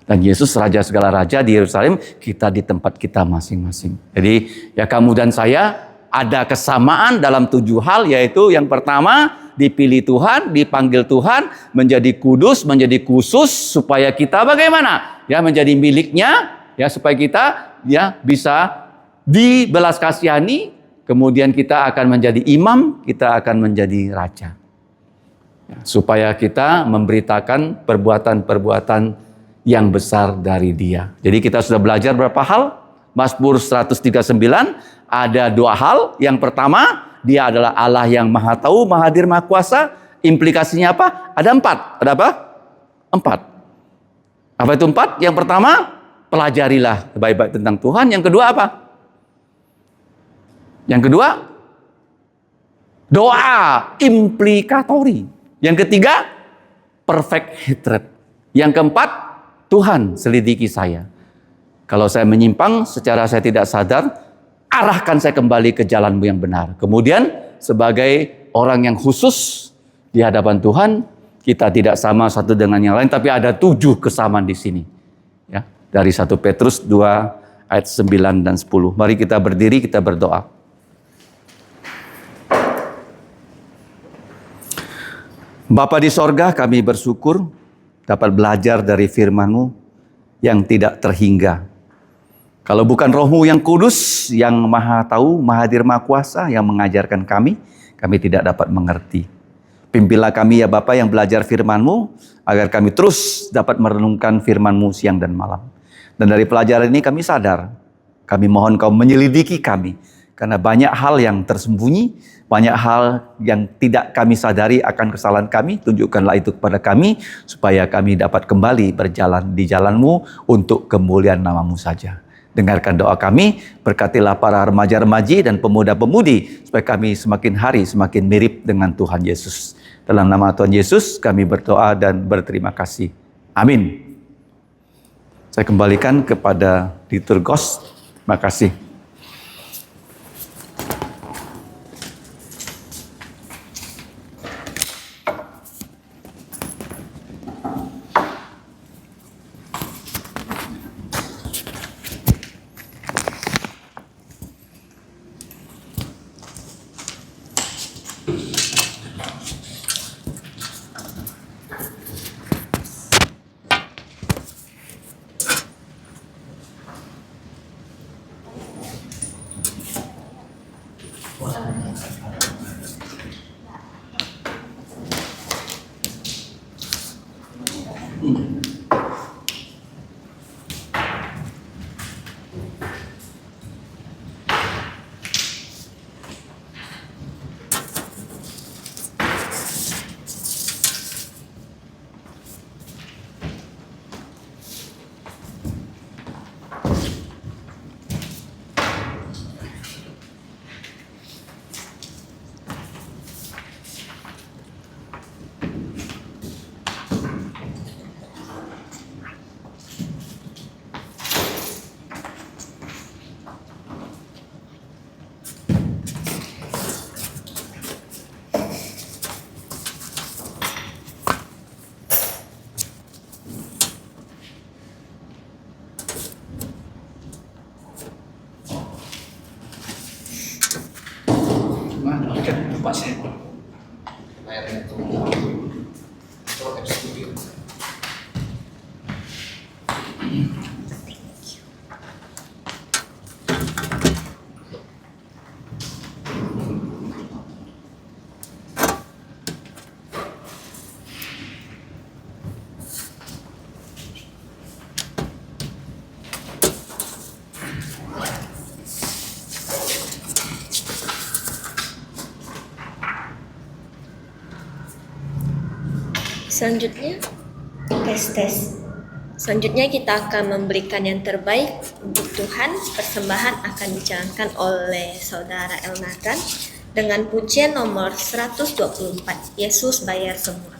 Dan Yesus raja segala raja di Yerusalem, kita di tempat kita masing-masing. Jadi ya kamu dan saya ada kesamaan dalam 7 hal, yaitu yang pertama dipilih Tuhan, dipanggil Tuhan, menjadi kudus, menjadi khusus, supaya kita bagaimana? Ya menjadi miliknya, ya supaya kita ya bisa dibelas kasihani, kemudian kita akan menjadi imam, kita akan menjadi raja. Ya, supaya kita memberitakan perbuatan-perbuatan yang besar dari Dia. Jadi kita sudah belajar berapa hal? Mazmur 139 ada 2 hal. Yang pertama, Dia adalah Allah yang Maha Tahu, Maha Hadir, Maha Kuasa. Implikasinya apa? Ada 4. Ada apa? 4. Apa itu 4? Yang pertama, pelajarilah baik-baik tentang Tuhan. Yang kedua apa? Yang kedua, doa implikatori. Yang ketiga, perfect hatred. Yang keempat, Tuhan selidiki saya. Kalau saya menyimpang secara saya tidak sadar, arahkan saya kembali ke jalan-Mu yang benar. Kemudian sebagai orang yang khusus di hadapan Tuhan, kita tidak sama satu dengan yang lain, tapi ada 7 kesamaan di sini. Ya, dari 1 Petrus 2 ayat 9 dan 10. Mari kita berdiri, kita berdoa. Bapa di sorga, kami bersyukur dapat belajar dari firman-Mu yang tidak terhingga. Kalau bukan Roh-Mu yang kudus, yang Maha Tahu, Maha Hadir, Maha Kuasa, yang mengajarkan kami tidak dapat mengerti. Pimpinlah kami ya Bapa yang belajar firman-Mu, agar kami terus dapat merenungkan firman-Mu siang dan malam. Dan dari pelajaran ini kami sadar, kami mohon Kau menyelidiki kami, karena banyak hal yang tersembunyi, banyak hal yang tidak kami sadari akan kesalahan kami. Tunjukkanlah itu kepada kami, supaya kami dapat kembali berjalan di jalan-Mu untuk kemuliaan nama-Mu saja. Dengarkan doa kami, berkatilah para remaja-remaji dan pemuda-pemudi, supaya kami semakin hari semakin mirip dengan Tuhan Yesus. Dalam nama Tuhan Yesus kami berdoa dan berterima kasih. Amin. Saya kembalikan kepada liturgos. Terima kasih. Pak Seno. Layarnya itu Pro F Studio. Selanjutnya, tes. Selanjutnya kita akan memberikan yang terbaik untuk Tuhan. Persembahan akan dijalankan oleh Saudara Elnathan dengan pujian nomor 124, Yesus bayar semua.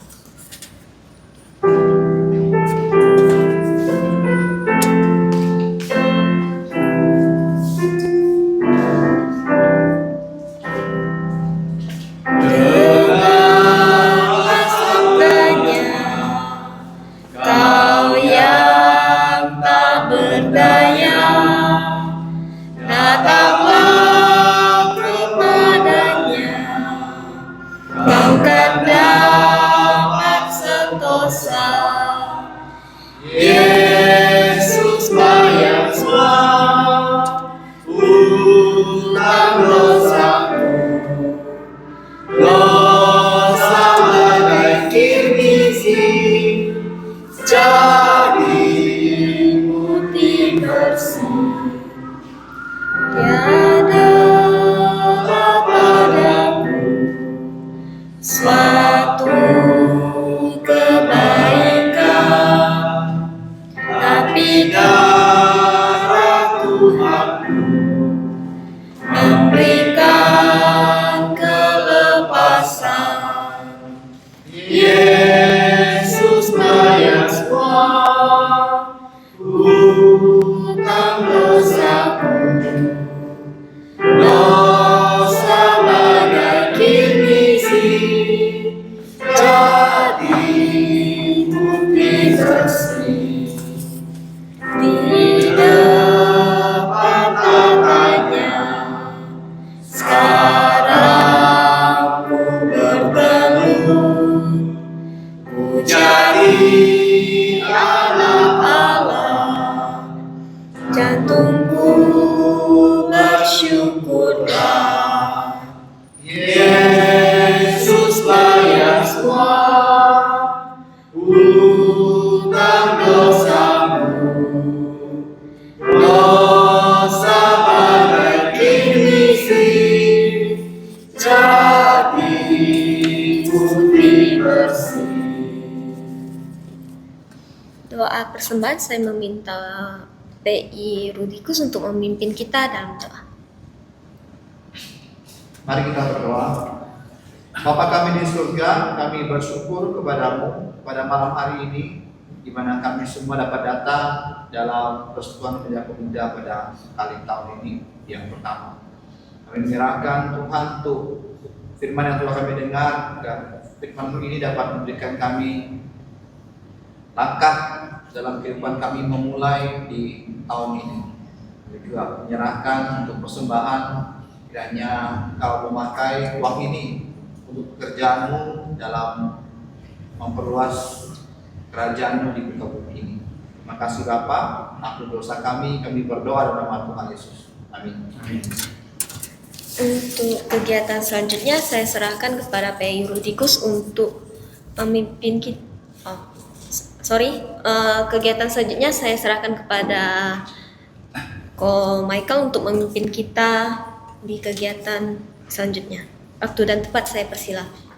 Doa persembahan, saya meminta PI Rudikus untuk memimpin kita dalam doa. Mari kita berdoa. Bapa kami di surga, kami bersyukur kepadamu pada malam hari ini, di mana kami semua dapat datang dalam persekutuan pemuda pada kali tahun ini yang pertama. Kami menyerahkan Tuhan untuk firman yang telah kami dengar, agar firman ini dapat memberikan kami langkah dalam kehidupan kami memulai di tahun ini. Kami juga menyerahkan untuk persembahan, kiranya Kau memakai uang ini untuk pekerjaanmu dalam memperluas kerajaanmu di muka bumi ini. Terima kasih Bapa, ampun dosa kami berdoa dalam nama Tuhan Yesus. Amin. Untuk kegiatan selanjutnya saya serahkan kepada PI Rudikus untuk memimpin kita. Kegiatan selanjutnya saya serahkan kepada Ko Michael untuk memimpin kita di kegiatan selanjutnya. Waktu dan tempat saya persilakan.